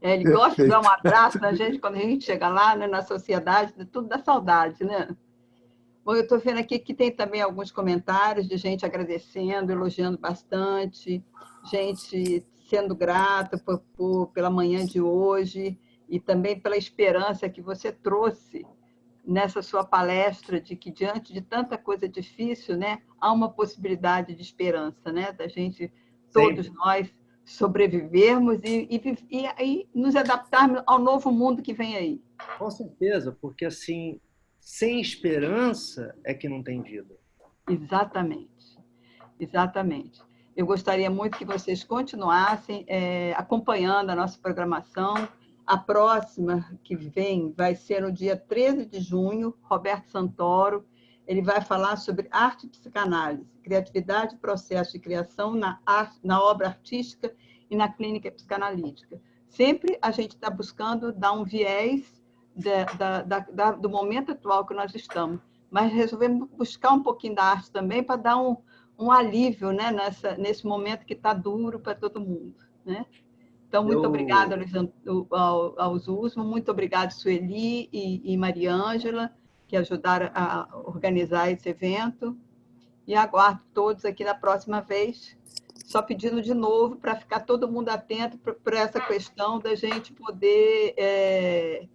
Ele gosta de dar um abraço na gente quando a gente chega lá, né, na sociedade, tudo da saudade, né? Bom, eu estou vendo aqui que tem também alguns comentários de gente agradecendo, elogiando bastante, gente sendo grata pela manhã de hoje e também pela esperança que você trouxe nessa sua palestra de que, diante de tanta coisa difícil, né, há uma possibilidade de esperança, né, da gente, todos nós, sobrevivermos e nos adaptarmos ao novo mundo que vem aí. Com certeza, porque assim, sem esperança é que não tem vida. Exatamente, exatamente. Eu gostaria muito que vocês continuassem acompanhando a nossa programação. A próxima que vem vai ser no dia 13 de junho, Roberto Santoro. Ele vai falar sobre arte e psicanálise, criatividade e processo de criação na obra artística e na clínica psicanalítica. Sempre a gente está buscando dar um viés do momento atual que nós estamos, mas resolvemos buscar um pouquinho da arte também para dar um alívio, né, nesse momento que está duro para todo mundo, né? Então, muito obrigada, ao Zuzman, muito obrigada, Sueli e Mariângela, que ajudaram a organizar esse evento, e aguardo todos aqui na próxima vez, só pedindo de novo para ficar todo mundo atento para essa questão da gente poder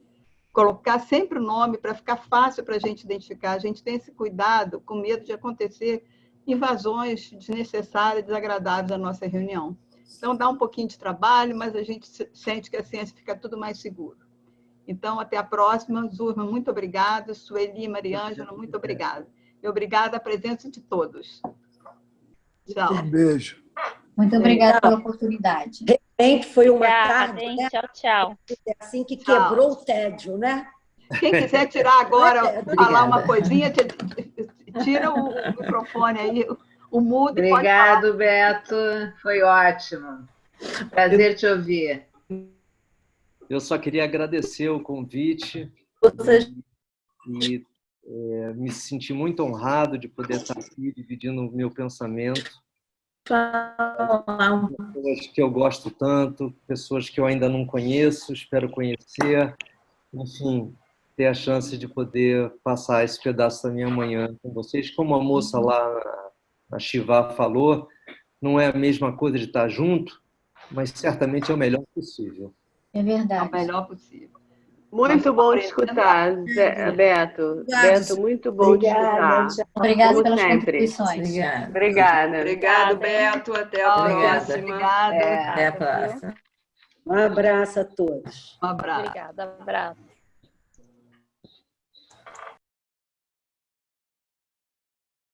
colocar sempre o nome para ficar fácil para a gente identificar. A gente tem esse cuidado com medo de acontecer invasões desnecessárias, desagradáveis à nossa reunião. Então, dá um pouquinho de trabalho, mas a gente sente que a ciência fica tudo mais seguro. Então, até a próxima. Zuzman, muito obrigada. Sueli, Mariângela, muito obrigada. E obrigada à presença de todos. Tchau. Um beijo. Muito obrigada pela oportunidade. Realmente foi uma Obrigada, tarde, hein? né? Tchau, tchau. Assim que Tchau. quebrou o tédio, né? Quem quiser tirar agora, falar uma Obrigada. coisinha, tira o microfone aí, o mudo. Obrigado, Beto. Foi ótimo. Prazer te ouvir. Eu só queria agradecer o convite e me senti muito honrado de poder estar aqui dividindo o meu pensamento. Pessoas que eu gosto tanto, pessoas que eu ainda não conheço, espero conhecer. Enfim, ter a chance de poder passar esse pedaço da minha manhã com vocês. Como a moça lá, a Shiva, falou, não é a mesma coisa de estar junto, mas certamente é o melhor possível. É É verdade. o melhor possível. Muito bom te escutar, Beto. Beto, muito bom te escutar. Obrigada Como pelas sempre. contribuições. Obrigada. Obrigado, Beto. Até a próxima. Obrigada. Até a próxima. Um abraço a todos. Um abraço. Obrigada, abraço.